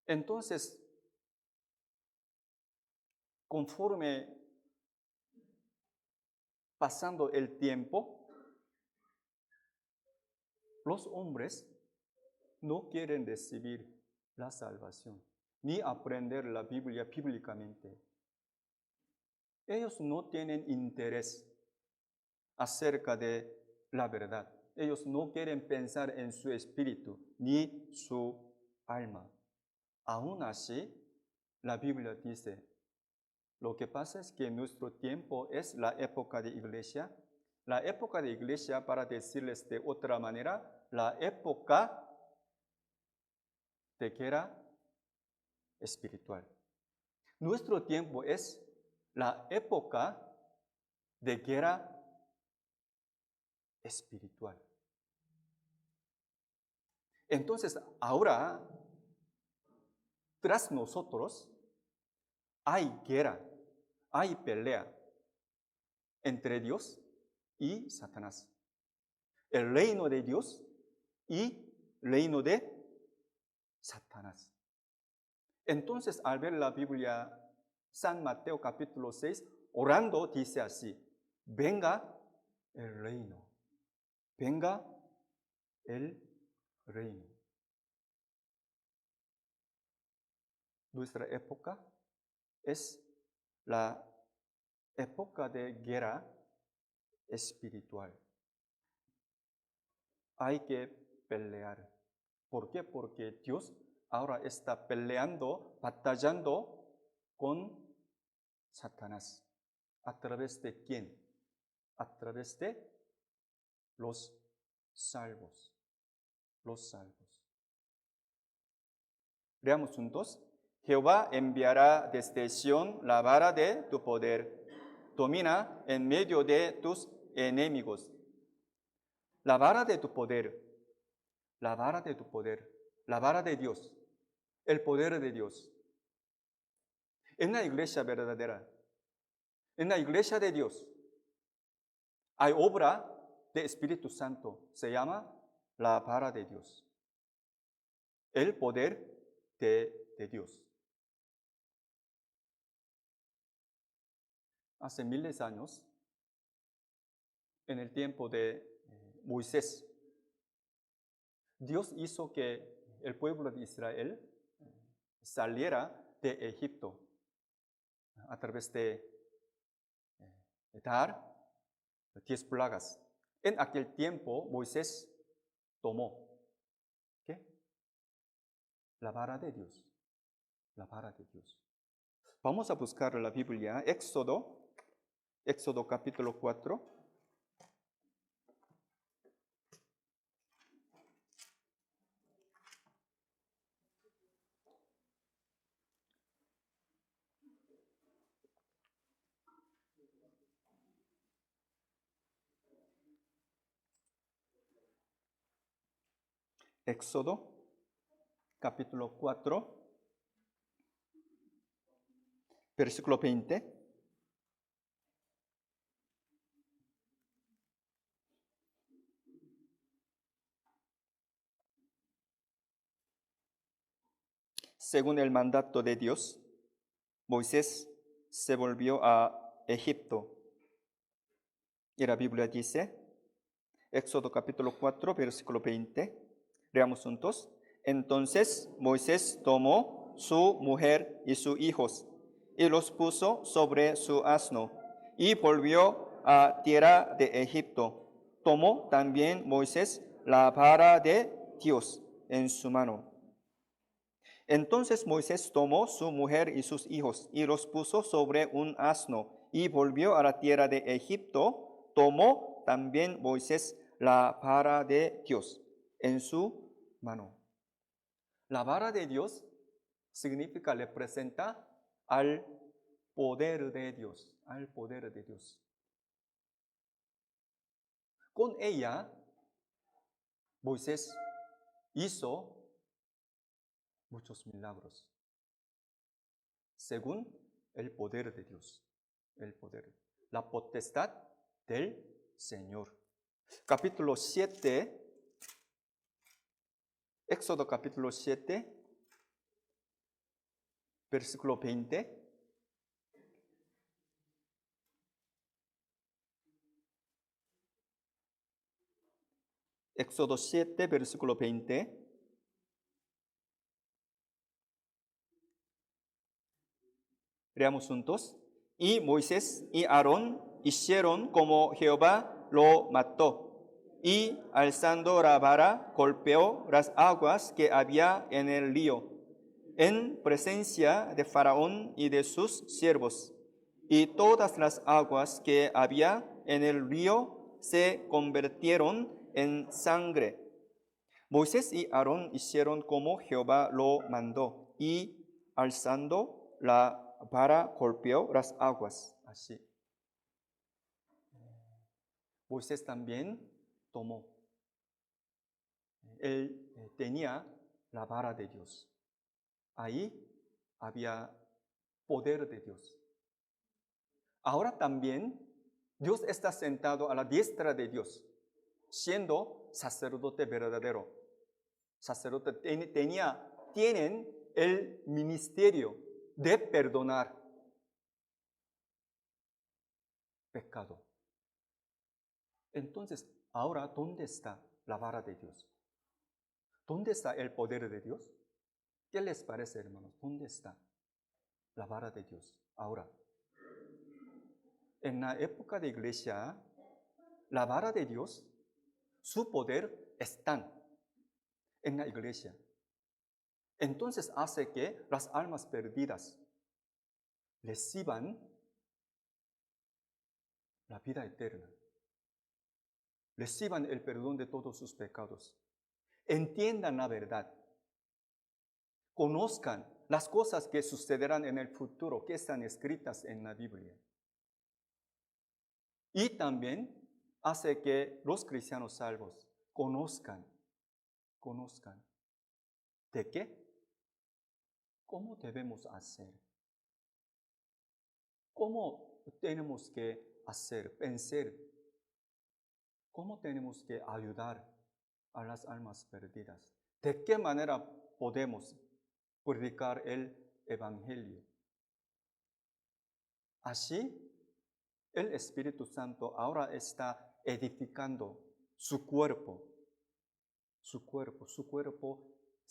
Entonces, conforme pasando el tiempo, los hombres no quieren recibir la salvación, ni aprender la Biblia bíblicamente. Ellos no tienen interés acerca de la verdad. Ellos no quieren pensar en su espíritu ni su alma. Aún así, la Biblia dice, lo que pasa es que nuestro tiempo es la época de iglesia. La época de iglesia, para decirles de otra manera, la época de guerra espiritual. Nuestro tiempo es la época de guerra espiritual. Entonces, ahora, tras nosotros, hay guerra, hay pelea entre Dios y Satanás. El reino de Dios y reino de Satanás. Entonces, al ver la Biblia, San Mateo capítulo 6, orando dice así, venga el reino, venga el reino. Nuestra época es la época de guerra espiritual. Hay que pelear. ¿Por qué? Porque Dios ahora está peleando, batallando con Satanás. ¿A través de quién? A través de los salvos. Los salvos. Leamos juntos. Jehová enviará desde Sión la vara de tu poder. Domina en medio de tus enemigos. La vara de tu poder. La vara de tu poder. La vara de Dios. El poder de Dios. En la iglesia verdadera, en la iglesia de Dios, hay obra del Espíritu Santo. Se llama la vara de Dios. El poder de Dios. Hace miles de años, en el tiempo de Moisés, Dios hizo que el pueblo de Israel saliera de Egipto a través de dar 10 plagas. En aquel tiempo, Moisés tomó ¿qué? La vara de Dios. La vara de Dios. Vamos a buscar la Biblia, Éxodo capítulo 4. Éxodo capítulo 4, versículo 20. Según el mandato de Dios, Moisés se volvió a Egipto. Y la Biblia dice, Éxodo capítulo 4, versículo 20. Leamos juntos. Entonces Moisés tomó su mujer y sus hijos y los puso sobre su asno y volvió a tierra de Egipto. Tomó también Moisés la vara de Dios en su mano. Entonces Moisés tomó su mujer y sus hijos y los puso sobre un asno y volvió a la tierra de Egipto. Tomó también Moisés la vara de Dios en su mano. La vara de Dios significa, representa al poder de Dios, al poder de Dios. Con ella, Moisés hizo muchos milagros, según el poder de Dios, el poder, la potestad del Señor. Capítulo 7, Éxodo capítulo 7, versículo 20. Éxodo 7, versículo 20. Leamos juntos. Y Moisés y Aarón hicieron como Jehová lo mandó. Y alzando la vara, golpeó las aguas que había en el río, en presencia de Faraón y de sus siervos. Y todas las aguas que había en el río se convirtieron en sangre. Moisés y Aarón hicieron como Jehová lo mandó, y alzando la vara golpeó las aguas. Así. Moisés también tomó. Él tenía la vara de Dios. Ahí había poder de Dios. Ahora también Dios está sentado a la diestra de Dios, siendo sacerdote verdadero. Sacerdote tienen el ministerio de perdonar pecado. Entonces, ahora, ¿dónde está la vara de Dios? ¿Dónde está el poder de Dios? ¿Qué les parece, hermanos? ¿Dónde está la vara de Dios ahora? En la época de iglesia, la vara de Dios, su poder está en la iglesia. Entonces hace que las almas perdidas reciban la vida eterna, reciban el perdón de todos sus pecados, entiendan la verdad, conozcan las cosas que sucederán en el futuro, que están escritas en la Biblia. Y también hace que los cristianos salvos conozcan de qué, cómo debemos hacer, cómo tenemos que hacer, pensar, cómo tenemos que ayudar a las almas perdidas, de qué manera podemos predicar el Evangelio. Así, el Espíritu Santo ahora está edificando su cuerpo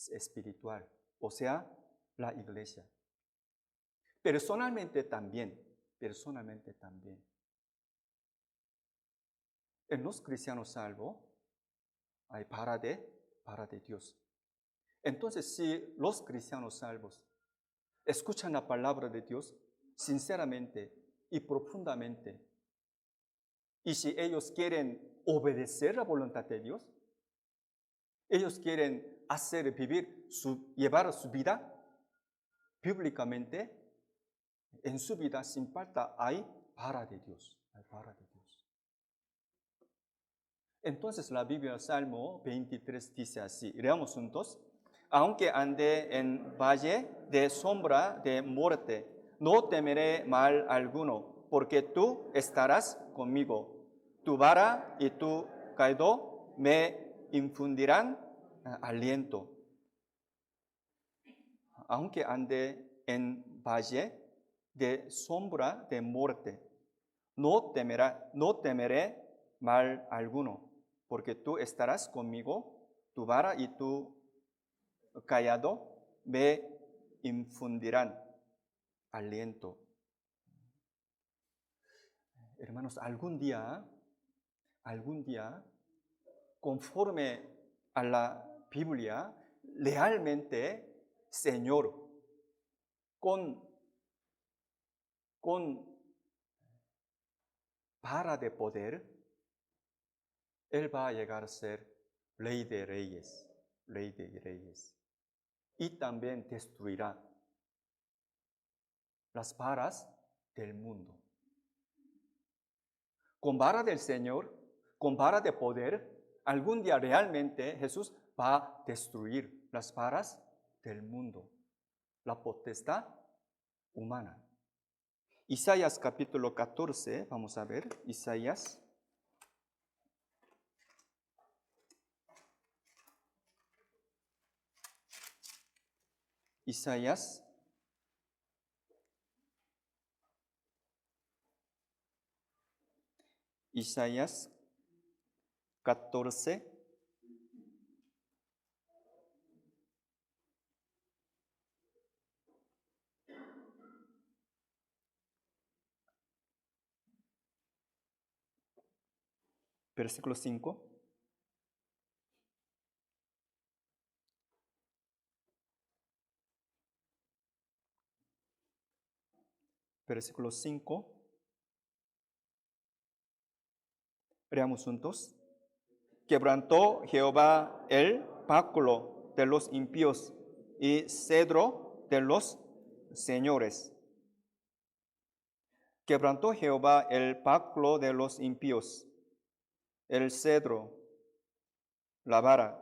espiritual, o sea, la iglesia. Personalmente también. En los cristianos salvos hay vara de Dios. Entonces, si los cristianos salvos escuchan la palabra de Dios sinceramente y profundamente, y si ellos quieren obedecer la voluntad de Dios, ellos quieren llevar su vida bíblicamente, en su vida sin falta hay vara de Dios. Entonces la Biblia, Salmo 23 dice así, leamos juntos. Aunque ande en valle de sombra de muerte, no temeré mal alguno, porque tú estarás conmigo. Tu vara y tu cayado me infundirán aliento. Aunque ande en valle de sombra de muerte, no temeré mal alguno, porque tú estarás conmigo, tu vara y tu cayado me infundirán aliento. Hermanos, algún día, conforme a la Biblia, realmente, Señor, con vara de poder, Él va a llegar a ser rey de reyes, rey de reyes. Y también destruirá las varas del mundo. Con vara del Señor, con vara de poder, algún día realmente Jesús va a destruir las varas del mundo, la potestad humana. Isaías capítulo 14, vamos a ver, Isaías. Isaías Isaías 14, versículo 5. Versículo 5. Leamos juntos. Quebrantó Jehová el báculo de los impíos y cedro de los señores. Quebrantó Jehová el báculo de los impíos, el cedro, la vara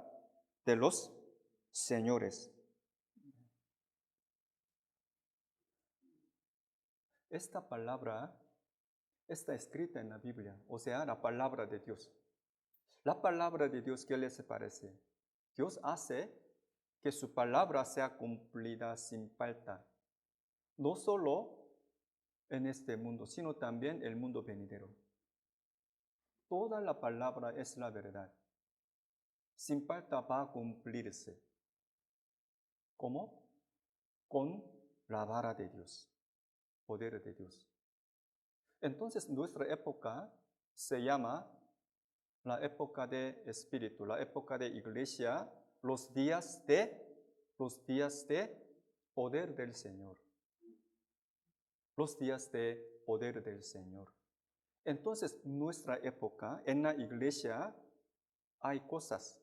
de los señores. Esta palabra está escrita en la Biblia, o sea, la palabra de Dios. La palabra de Dios, ¿qué les parece? Dios hace que su palabra sea cumplida sin falta, no solo en este mundo, sino también el mundo venidero. Toda la palabra es la verdad. Sin falta va a cumplirse. ¿Cómo? Con la vara de Dios, poder de Dios. Entonces, nuestra época se llama la época de espíritu, la época de iglesia, los días de poder del Señor. Los días de poder del Señor. Entonces, nuestra época, en la iglesia, hay cosas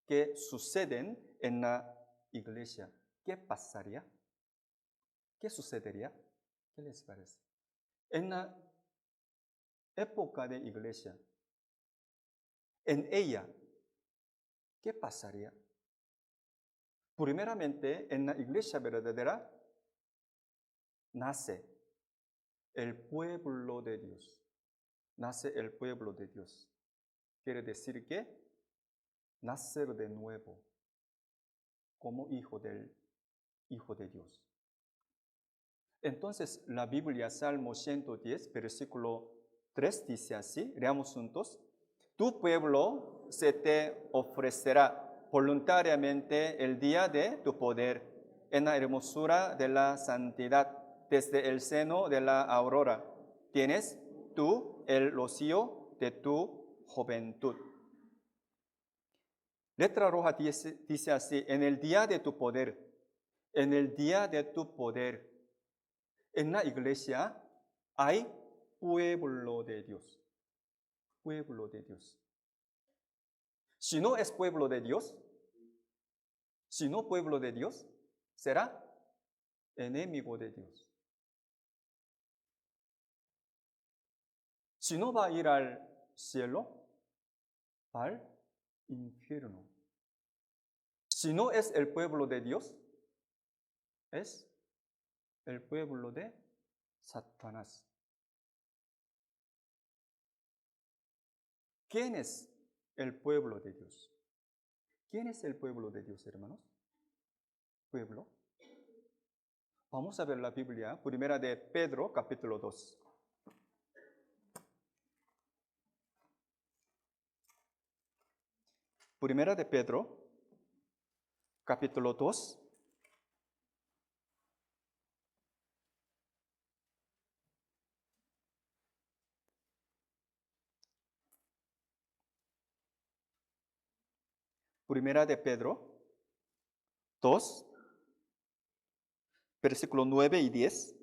que suceden en la iglesia. ¿Qué pasaría? ¿Qué sucedería? ¿Qué les parece? En la época de iglesia, en ella, ¿qué pasaría? Primeramente, en la iglesia verdadera, nace el pueblo de Dios. Nace el pueblo de Dios. Quiere decir que nacer de nuevo como hijo de Dios. Entonces, la Biblia, Salmo 110, versículo 3, dice así, leamos juntos. Tu pueblo se te ofrecerá voluntariamente el día de tu poder, en la hermosura de la santidad, desde el seno de la aurora. Tienes tú el rocío de tu juventud. Letra roja dice así, en el día de tu poder, en el día de tu poder. En la iglesia hay pueblo de Dios. Pueblo de Dios. Si no es pueblo de Dios, si no pueblo de Dios, será enemigo de Dios. Si no va a ir al cielo, al infierno. Si no es el pueblo de Dios, es el pueblo de Satanás. ¿Quién es el pueblo de Dios? ¿Quién es el pueblo de Dios, hermanos? Pueblo. Vamos a ver la Biblia, primera de Pedro, capítulo 2. Primera de Pedro, capítulo 2. Primera de Pedro 2, versículo 9 y 10.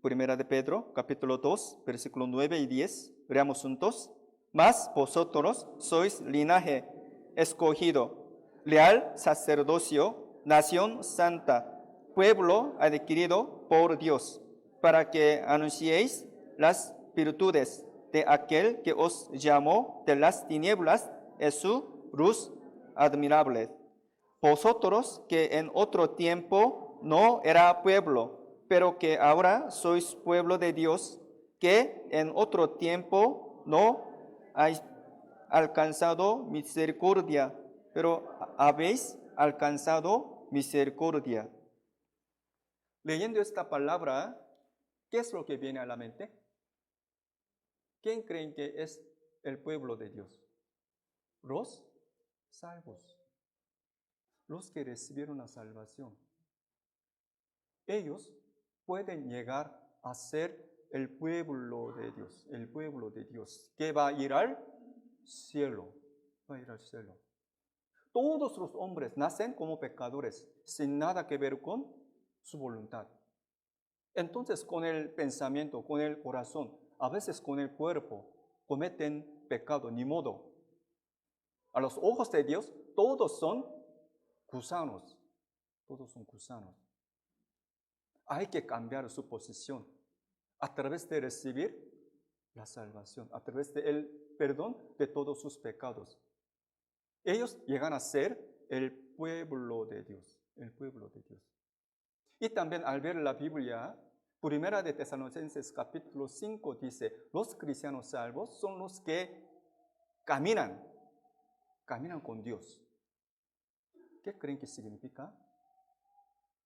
Primera de Pedro, capítulo 2, versículo 9 y 10. Leamos juntos. Mas vosotros sois linaje escogido, leal sacerdocio, nación santa, pueblo adquirido por Dios, para que anunciéis las virtudes de aquel que os llamó de las tinieblas a su luz admirable. Vosotros que en otro tiempo no era pueblo, pero que ahora sois pueblo de Dios, que en otro tiempo no habéis alcanzado misericordia, pero habéis alcanzado misericordia. Leyendo esta palabra, ¿qué es lo que viene a la mente? ¿Quién creen que es el pueblo de Dios? Los salvos, los que recibieron la salvación. Ellos pueden llegar a ser el pueblo de Dios, el pueblo de Dios, que va a ir al cielo, va a ir al cielo. Todos los hombres nacen como pecadores, sin nada que ver con su voluntad. Entonces, con el pensamiento, con el corazón, a veces con el cuerpo, cometen pecado, ni modo. A los ojos de Dios, todos son gusanos, todos son gusanos. Hay que cambiar su posición a través de recibir la salvación, a través del perdón de todos sus pecados. Ellos llegan a ser el pueblo de Dios, el pueblo de Dios. Y también al ver la Biblia, Primera de Tesalonicenses capítulo 5 dice, los cristianos salvos son los que caminan con Dios. ¿Qué creen que significa?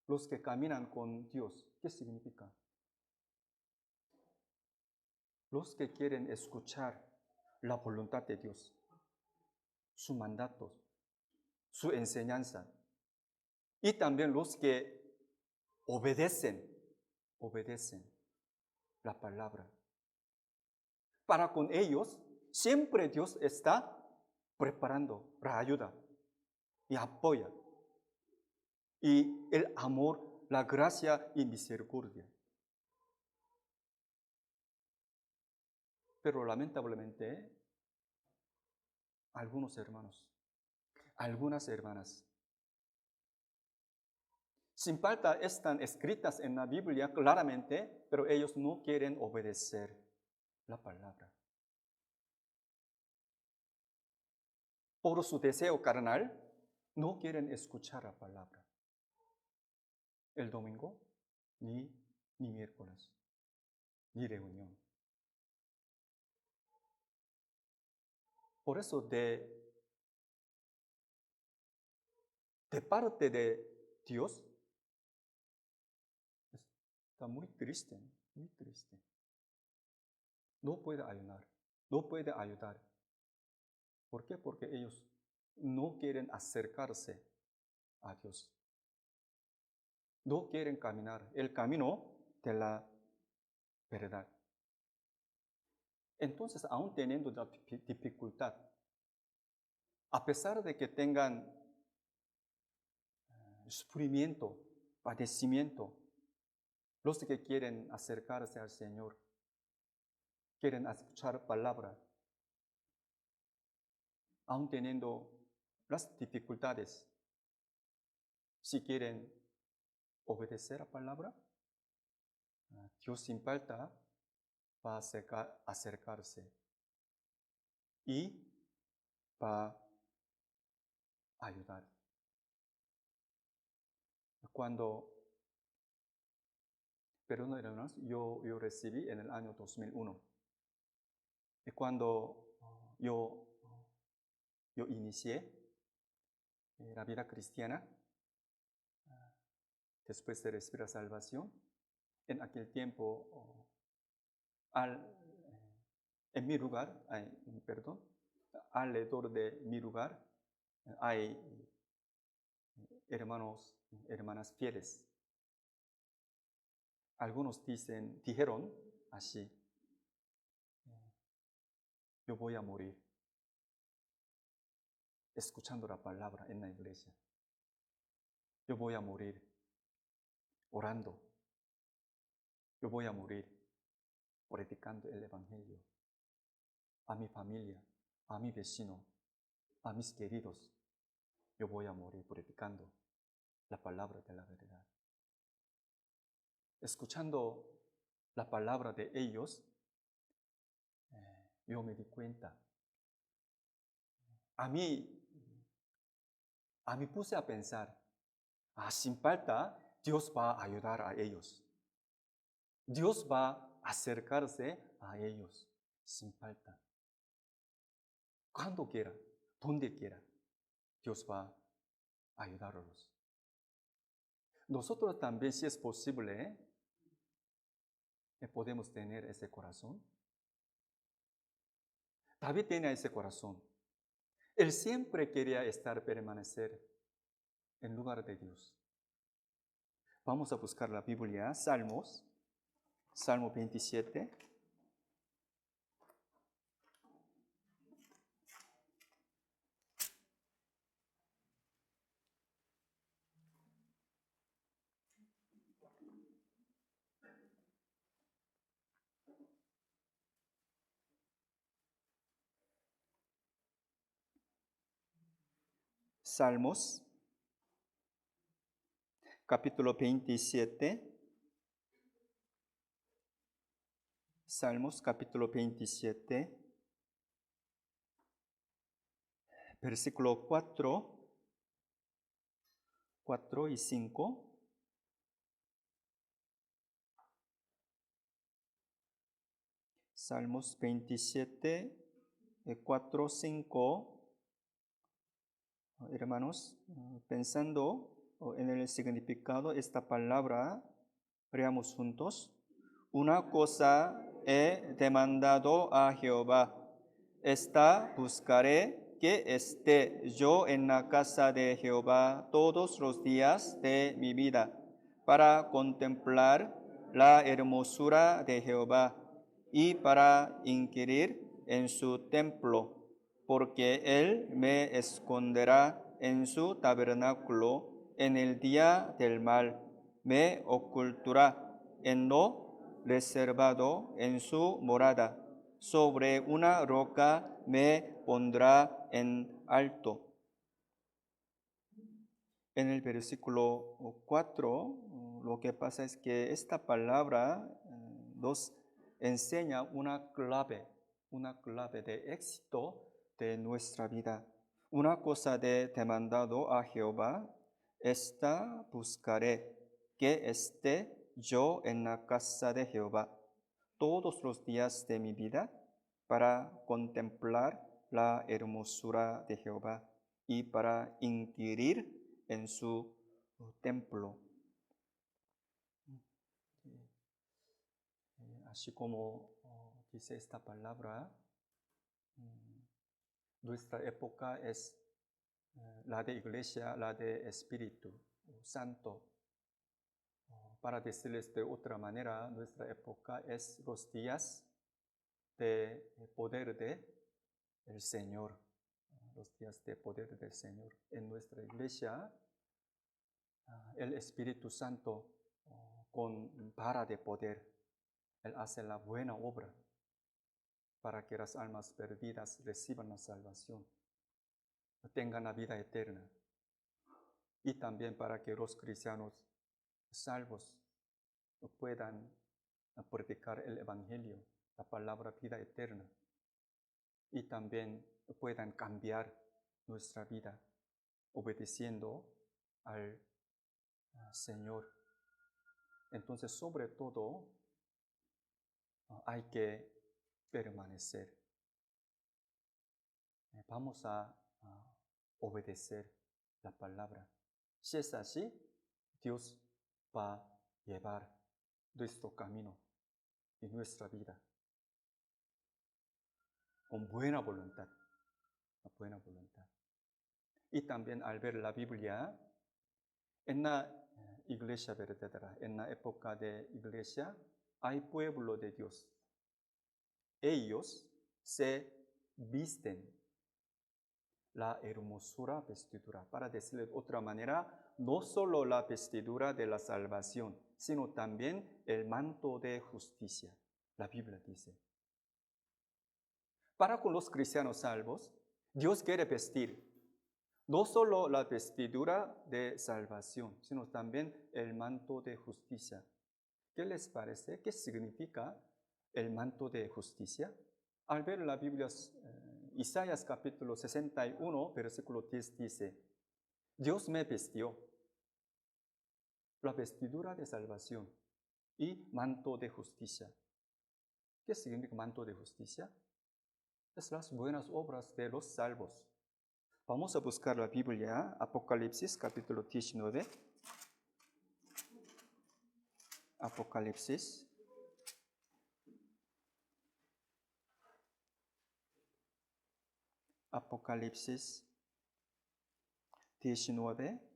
Los que caminan con Dios, ¿qué significa? Los que quieren escuchar la voluntad de Dios, su mandato, su enseñanza. Y también los que obedecen la palabra. Para con ellos, siempre Dios está preparando la ayuda y apoya. Y el amor, la gracia y misericordia. Pero lamentablemente, algunos hermanos, algunas hermanas, sin falta están escritas en la Biblia claramente, pero ellos no quieren obedecer la palabra. Por su deseo carnal, no quieren escuchar la palabra. El domingo, ni miércoles, ni reunión. Por eso de parte de Dios, está muy triste, muy triste. No puede ayudar, no puede ayudar. ¿Por qué? Porque ellos no quieren acercarse a Dios. No quieren caminar el camino de la verdad. Entonces, aún teniendo la dificultad, a pesar de que tengan sufrimiento, padecimiento, los que quieren acercarse al Señor, quieren escuchar palabra, aún teniendo las dificultades, si quieren obedecer la palabra, Dios sin falta va a acercarse y va a ayudar. Cuando, perdón hermanos, yo recibí en el año 2001. Y cuando yo inicié la vida cristiana, después de recibir la salvación, en aquel tiempo, en mi lugar, alrededor de mi lugar, hay hermanos, hermanas fieles. Algunos dijeron así, yo voy a morir escuchando la palabra en la iglesia. Yo voy a morir orando. yo voy a morir predicando el Evangelio a mi familia, a mi vecino, a mis queridos. Yo voy a morir predicando la palabra de la verdad. Escuchando la palabra de ellos, yo me di cuenta. A mí puse a pensar, sin falta, Dios va a ayudar a ellos. Dios va a acercarse a ellos sin falta. Cuando quiera, donde quiera, Dios va a ayudarlos. Nosotros también, si es posible, podemos tener ese corazón. David tenía ese corazón. Él siempre quería permanecer en lugar de Dios. Vamos a buscar la Biblia, Salmos, Salmo 27. Salmos, capítulo 27. Salmos, capítulo 27, versículo 4 y 5. Salmos 27, 4, 5. Hermanos, pensando en el significado de esta palabra, leamos juntos. Una cosa he demandado a Jehová, esta buscaré, que esté yo en la casa de Jehová todos los días de mi vida, para contemplar la hermosura de Jehová y para inquirir en su templo. Porque Él me esconderá en su tabernáculo en el día del mal, me ocultará en lo reservado en su morada, sobre una roca me pondrá en alto. En el versículo 4, lo que pasa es que esta palabra nos enseña una clave de éxito de nuestra vida. Una cosa de demandado a Jehová, esta buscaré, que esté yo en la casa de Jehová todos los días de mi vida, para contemplar la hermosura de Jehová y para inquirir en su templo. Así como dice esta palabra, nuestra época es la de iglesia, la de Espíritu Santo. Para decirles de otra manera, nuestra época es los días de poder del Señor. Los días de poder del Señor. En nuestra iglesia, el Espíritu Santo con vara de poder, Él hace la buena obra para que las almas perdidas reciban la salvación, tengan la vida eterna, y también para que los cristianos salvos puedan predicar el Evangelio, la palabra vida eterna, y también puedan cambiar nuestra vida obedeciendo al Señor. Entonces, sobre todo, hay que permanecer. Vamos a obedecer la palabra. Si es así, Dios va a llevar nuestro camino y nuestra vida con buena voluntad. Buena voluntad. Y también al ver la Biblia, en la iglesia verdadera, en la época de iglesia, hay pueblo de Dios. Ellos se visten la hermosura vestidura. Para decirlo de otra manera, no solo la vestidura de la salvación, sino también el manto de justicia. La Biblia dice. Para con los cristianos salvos, Dios quiere vestir no solo la vestidura de salvación, sino también el manto de justicia. ¿Qué les parece? ¿Qué significa el manto de justicia? Al ver la Biblia, Isaías capítulo 61, versículo 10 dice, Dios me vistió la vestidura de salvación y manto de justicia. ¿Qué significa manto de justicia? Es las buenas obras de los salvos. Vamos a buscar la Biblia, Apocalipsis capítulo 19. Apocalipsis. Apocalipsis 19.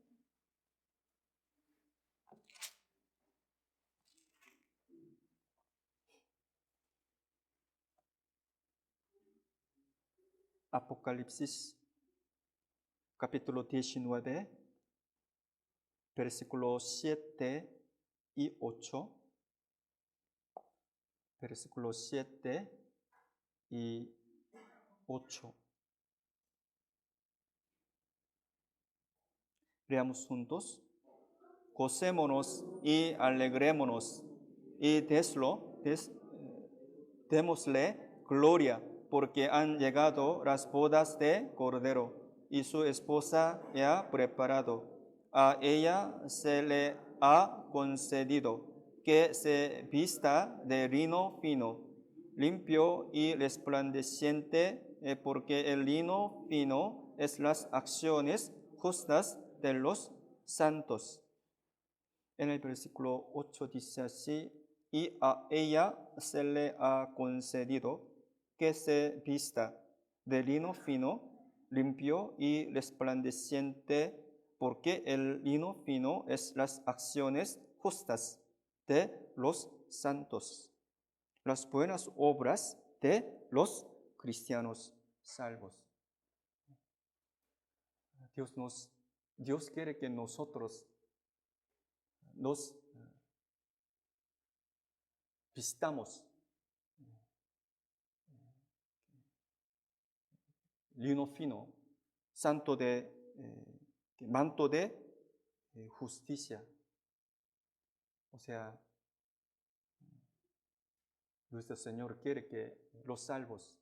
Apocalipsis capítulo 19, versículos 7 y 8. Versículos 7 y 8. Leamos juntos. Gocémonos y alegrémonos y démosle gloria, porque han llegado las bodas de Cordero y su esposa ya ha preparado. A ella se le ha concedido que se vista de lino fino, limpio y resplandeciente, porque el lino fino es las acciones justas de los santos. En el versículo 8 dice así, y a ella se le ha concedido que se vista de lino fino, limpio y resplandeciente, porque el lino fino es las acciones justas de los santos, las buenas obras de los cristianos salvos. Dios quiere que nosotros nos vistamos lino fino, manto de justicia. O sea, nuestro Señor quiere que los salvos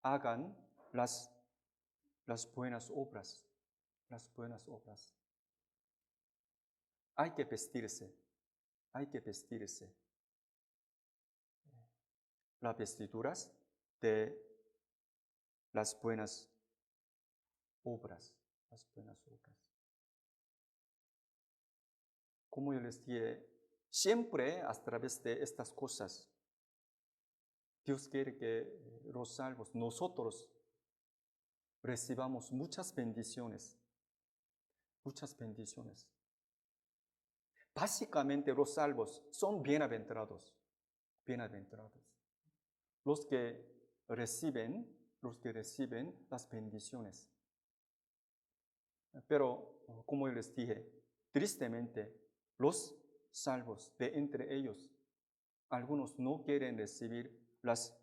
hagan las buenas obras, las buenas obras. Hay que vestirse. Las vestiduras de las buenas obras, Como yo les dije, siempre a través de estas cosas, Dios quiere que los salvos, nosotros, recibamos muchas bendiciones. Básicamente los salvos son bienaventurados. Los que reciben las bendiciones. Pero, como yo les dije, tristemente, los salvos de entre ellos, algunos no quieren recibir las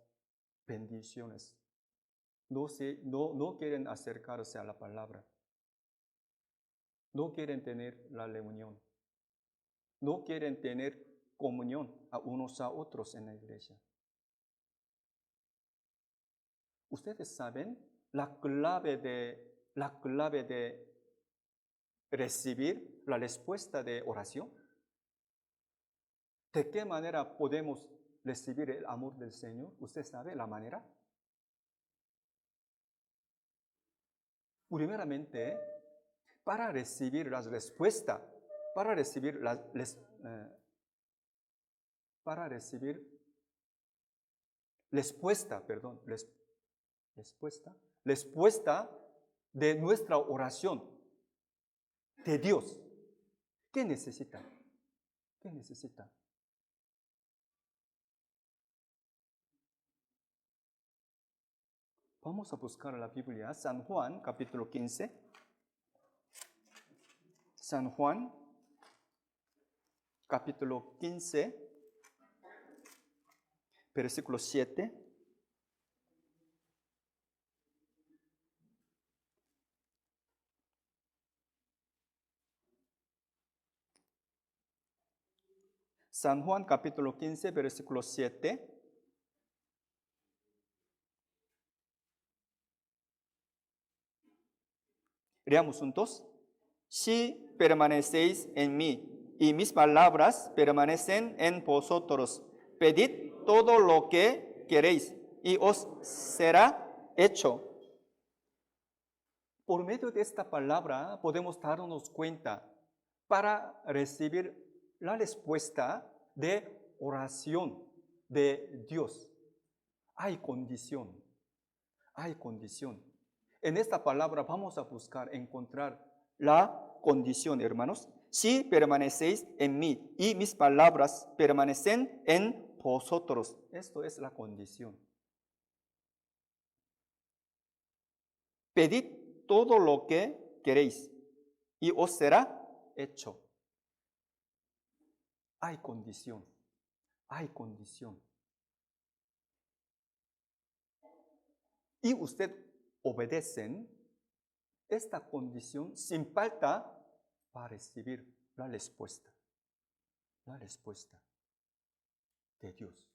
bendiciones. No quieren acercarse a la palabra. No quieren tener la reunión. No quieren tener comunión a unos a otros en la iglesia. Ustedes saben la clave de recibir la respuesta de oración. ¿De qué manera podemos recibir el amor del Señor? ¿Usted sabe la manera? Primeramente, para recibir la respuesta, respuesta de nuestra oración de Dios. ¿Qué necesita? Vamos a buscar la Biblia, San Juan, capítulo 15. San Juan, capítulo 15, versículo 7. San Juan capítulo 15, versículo 7. Leamos juntos. Si permanecéis en mí y mis palabras permanecen en vosotros, pedid todo lo que queréis y os será hecho. Por medio de esta palabra podemos darnos cuenta para recibir la respuesta de oración de Dios. Hay condición, hay condición. En esta palabra vamos a buscar encontrar la condición, hermanos. Si permanecéis en mí y mis palabras permanecen en vosotros. Esto es la condición. Pedid todo lo que queréis y os será hecho. Hay condición, hay condición. Y usted obedecen esta condición sin falta para recibir la respuesta de Dios.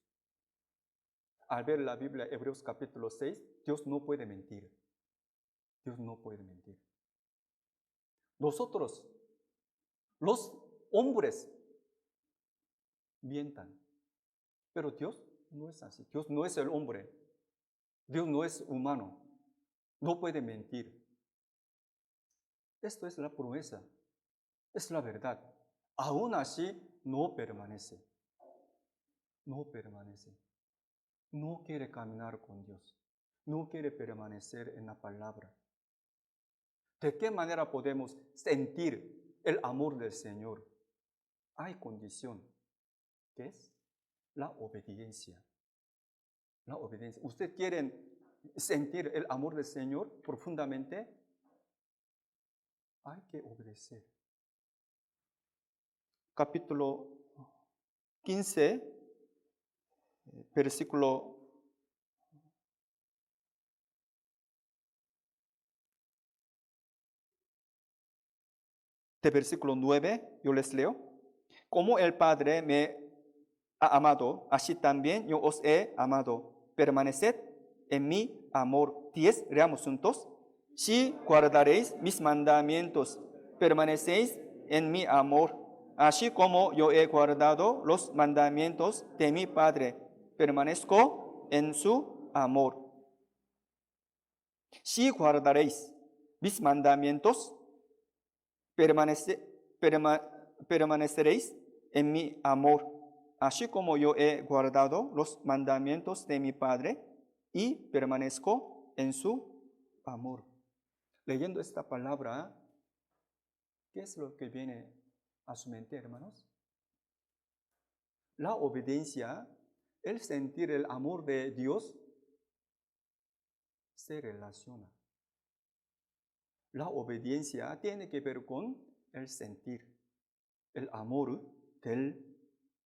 Al ver la Biblia, Hebreos capítulo 6, Dios no puede mentir. Dios no puede mentir. Nosotros, los hombres, mientan. Pero Dios no es así. Dios no es el hombre. Dios no es humano. No puede mentir. Esto es la promesa. Es la verdad. Aún así, no permanece. No permanece. No quiere caminar con Dios. No quiere permanecer en la palabra. ¿De qué manera podemos sentir el amor del Señor? Hay condición, que es la obediencia. La obediencia. ¿Usted quiere sentir el amor del Señor profundamente? Hay que obedecer. Capítulo 15, versículo de versículo 9, yo les leo. Como el Padre me ha amado, así también yo os he amado. Permaneced en mi amor. 10, leamos juntos. Si guardaréis mis mandamientos, permanecéis en mi amor, así como yo he guardado los mandamientos de mi Padre, permanezco en su amor. Si guardaréis mis mandamientos, permaneceréis en mi amor, así como yo he guardado los mandamientos de mi Padre y permanezco en su amor. Leyendo esta palabra, ¿qué es lo que viene a su mente, hermanos? La obediencia, el sentir el amor de Dios, se relaciona. La obediencia tiene que ver con el sentir, el amor del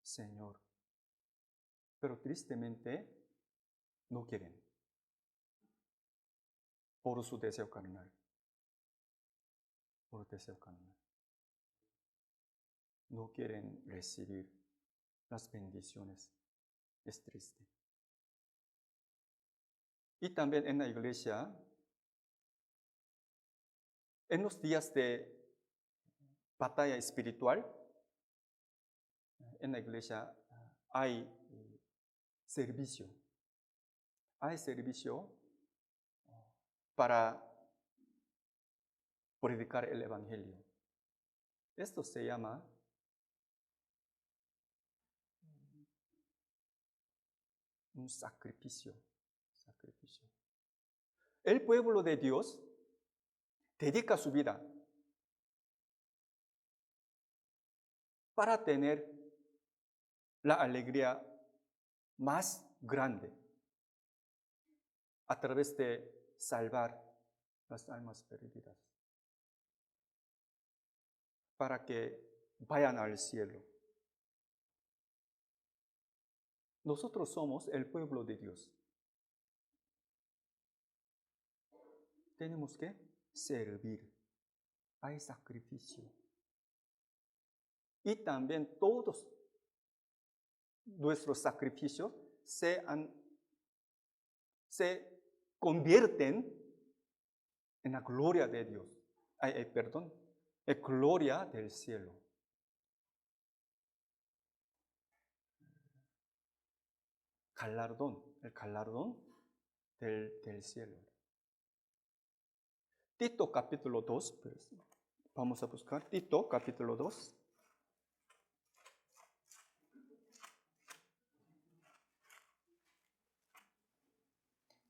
Señor. Pero tristemente no quieren por su deseo carnal. Por deseo carnal. No quieren recibir las bendiciones. Es triste. Y también en la iglesia, en los días de batalla espiritual, en la iglesia hay servicio. Hay servicio para predicar el evangelio. Esto se llama un sacrificio. El pueblo de Dios dedica su vida para tener la alegría más grande a través de salvar las almas perdidas, para que vayan al cielo. Nosotros somos el pueblo de Dios. Tenemos que servir. Hay sacrificio. Y también todos nuestros sacrificios se convierten en la gloria de Dios. Perdón, en gloria del cielo. El galardón del cielo. Tito capítulo 2, vamos a buscar Tito capítulo 2.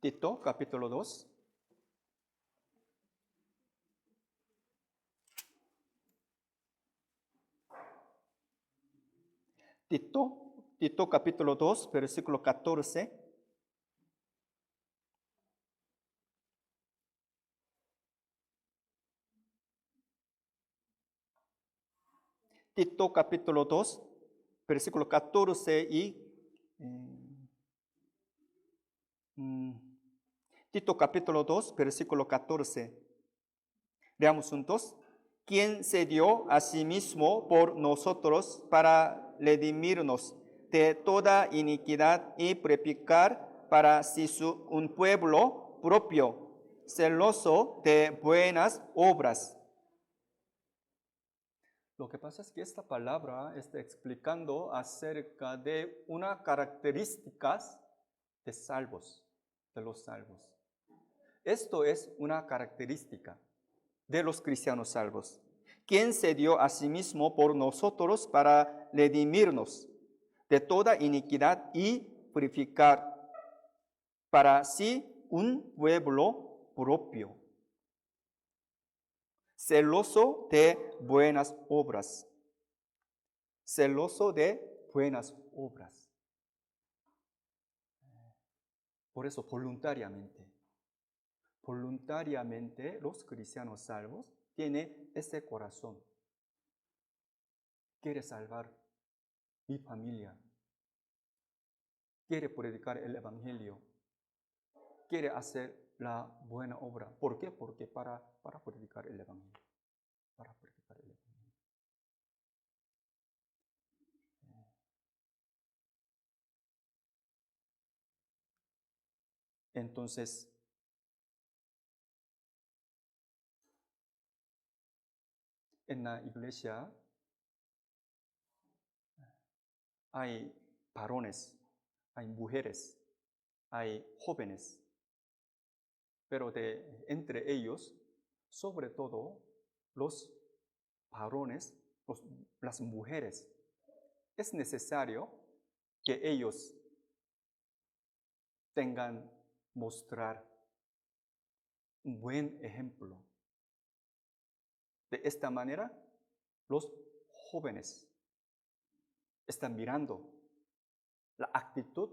Tito capítulo 2. Tito capítulo 2, versículo 14. Tito capítulo 2, versículo 14 Tito capítulo 2, versículo 14. Leamos juntos. Quien se dio a sí mismo por nosotros para redimirnos de toda iniquidad y purificar para sí un pueblo propio, celoso de buenas obras. Lo que pasa es que esta palabra está explicando acerca de unas características de los salvos. Esto es una característica de los cristianos salvos, quien se dio a sí mismo por nosotros para redimirnos de toda iniquidad y purificar para sí un pueblo propio, celoso de buenas obras. Celoso de buenas obras. Por eso, voluntariamente los cristianos salvos tienen ese corazón. Quiere salvar mi familia. Quiere predicar el evangelio. Quiere hacer la buena obra. ¿Por qué? Porque para predicar el evangelio. Para predicar el evangelio. Entonces, en la iglesia hay varones, hay mujeres, hay jóvenes, pero entre ellos, sobre todo los varones, las mujeres, es necesario que ellos mostrar un buen ejemplo. De esta manera, los jóvenes están mirando la actitud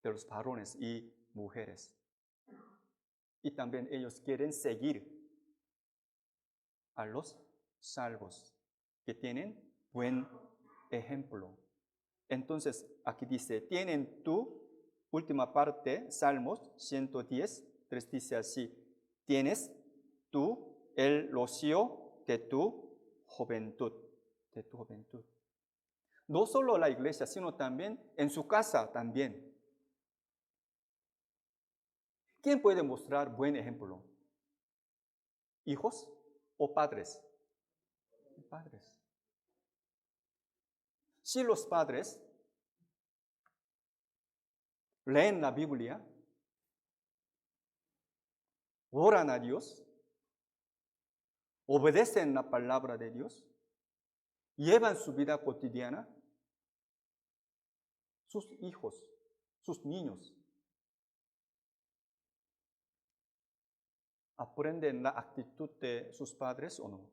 de los varones y mujeres. Y también ellos quieren seguir a los salvos que tienen buen ejemplo. Entonces, aquí dice, tienen tu última parte, Salmos 110, 3 dice así, tienes tú el rocío de tu juventud, No solo la iglesia, sino también en su casa también. ¿Quién puede mostrar buen ejemplo? ¿Hijos o padres? Padres. Si los padres leen la Biblia, oran a Dios, obedecen la palabra de Dios, llevan su vida cotidiana, sus hijos, sus niños, ¿aprenden la actitud de sus padres o no?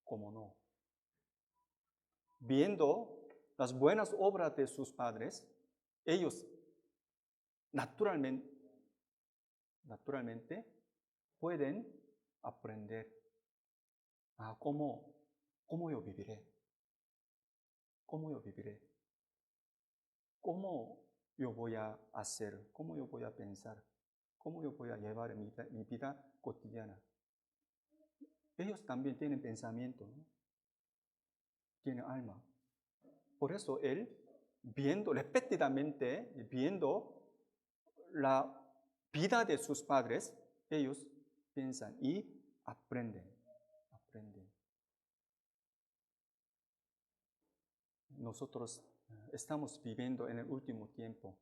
¿Cómo no? Viendo las buenas obras de sus padres, ellos naturalmente pueden aprender a cómo yo viviré. ¿Cómo yo viviré? ¿cómo yo voy a hacer? ¿Cómo yo voy a pensar? ¿Cómo yo voy a llevar mi vida cotidiana? Ellos también tienen pensamiento, ¿no? Tienen alma. Por eso él, repetidamente, viendo la vida de sus padres, ellos piensan y aprenden. Nosotros estamos viviendo en el último tiempo,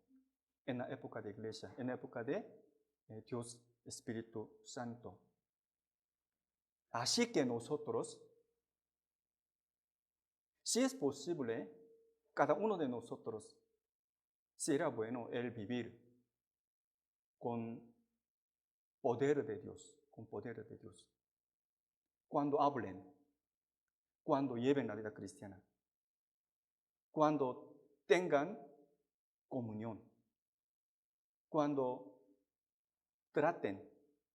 en la época de iglesia, en la época de Dios Espíritu Santo. Así que nosotros, si es posible, cada uno de nosotros, será bueno el vivir con poder de Dios, con poder de Dios. Cuando hablen, cuando lleven la vida cristiana, cuando tengan comunión, cuando traten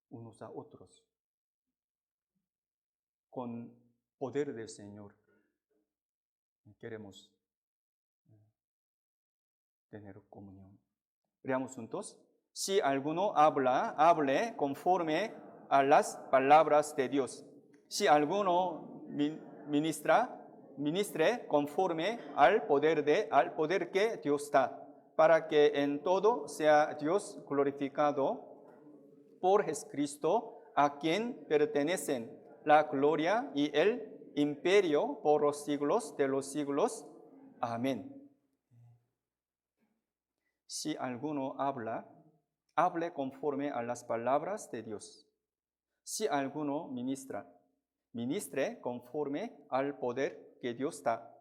unos a otros con poder del Señor. Queremos tener comunión. Leamos juntos. Si alguno hable conforme a las palabras de Dios. Si alguno ministre conforme al poder que Dios da, para que en todo sea Dios glorificado por Jesucristo, a quien pertenecen la gloria y el imperio por los siglos de los siglos. Amén. Si alguno hable conforme a las palabras de Dios. Si alguno ministre conforme al poder que Dios da,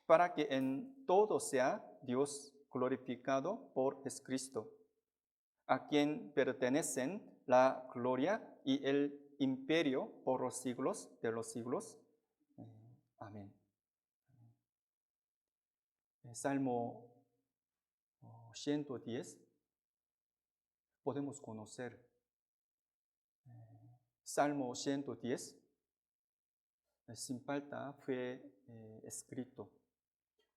para que en todo sea Dios glorificado por Jesucristo, a quien pertenecen la gloria y el imperio por los siglos de los siglos. Amén. Salmo 110, podemos conocer. Salmo 110, sin falta, fue escrito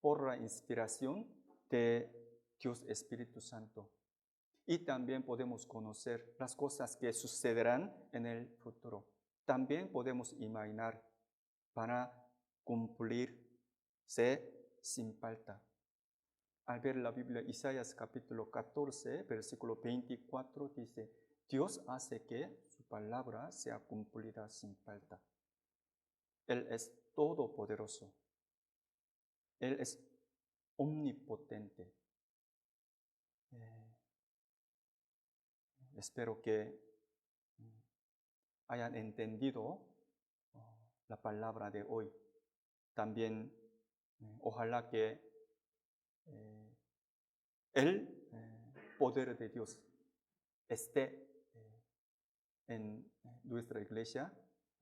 por la inspiración de Dios Espíritu Santo. Y también podemos conocer las cosas que sucederán en el futuro. También podemos imaginar para cumplirse sin falta. Al ver la Biblia, Isaías capítulo 14, versículo 24, dice, Dios hace que su palabra sea cumplida sin falta. Él es todopoderoso. Él es omnipotente. Espero que hayan entendido la palabra de hoy. También ojalá que el poder de Dios esté en nuestra iglesia,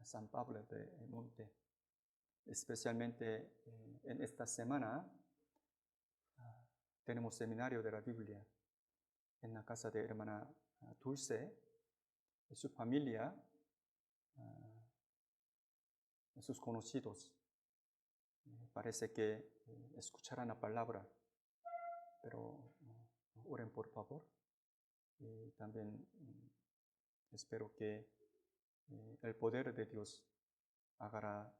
San Pablo de Monte. Especialmente en esta semana tenemos seminario de la Biblia en la casa de hermana Dulce, su familia, sus conocidos. Parece que escucharán la palabra, pero oren por favor. Y también espero que el poder de Dios haga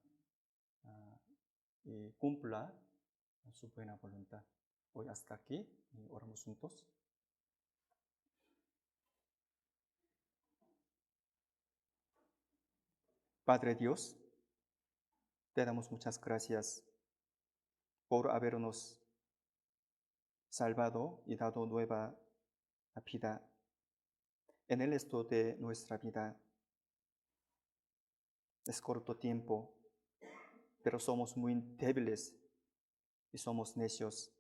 y cumpla su buena voluntad. Hoy hasta aquí, oramos juntos. Padre Dios, te damos muchas gracias por habernos salvado y dado nueva vida en el resto de nuestra vida. Es corto tiempo, pero somos muy débiles y somos necios.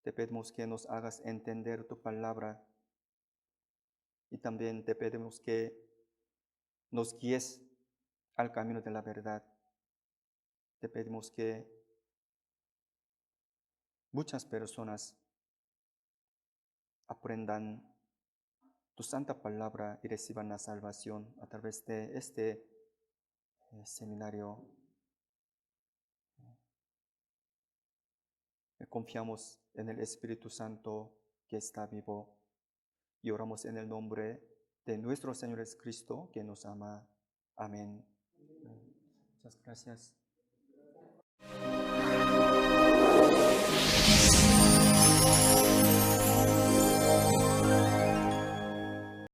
Te pedimos que nos hagas entender tu palabra y también te pedimos que nos guíes al camino de la verdad. Te pedimos que muchas personas aprendan tu santa palabra y reciban la salvación a través de este seminario. Confiamos en el Espíritu Santo que está vivo y oramos en el nombre de nuestro Señor Jesucristo que nos ama. Amén. Muchas gracias.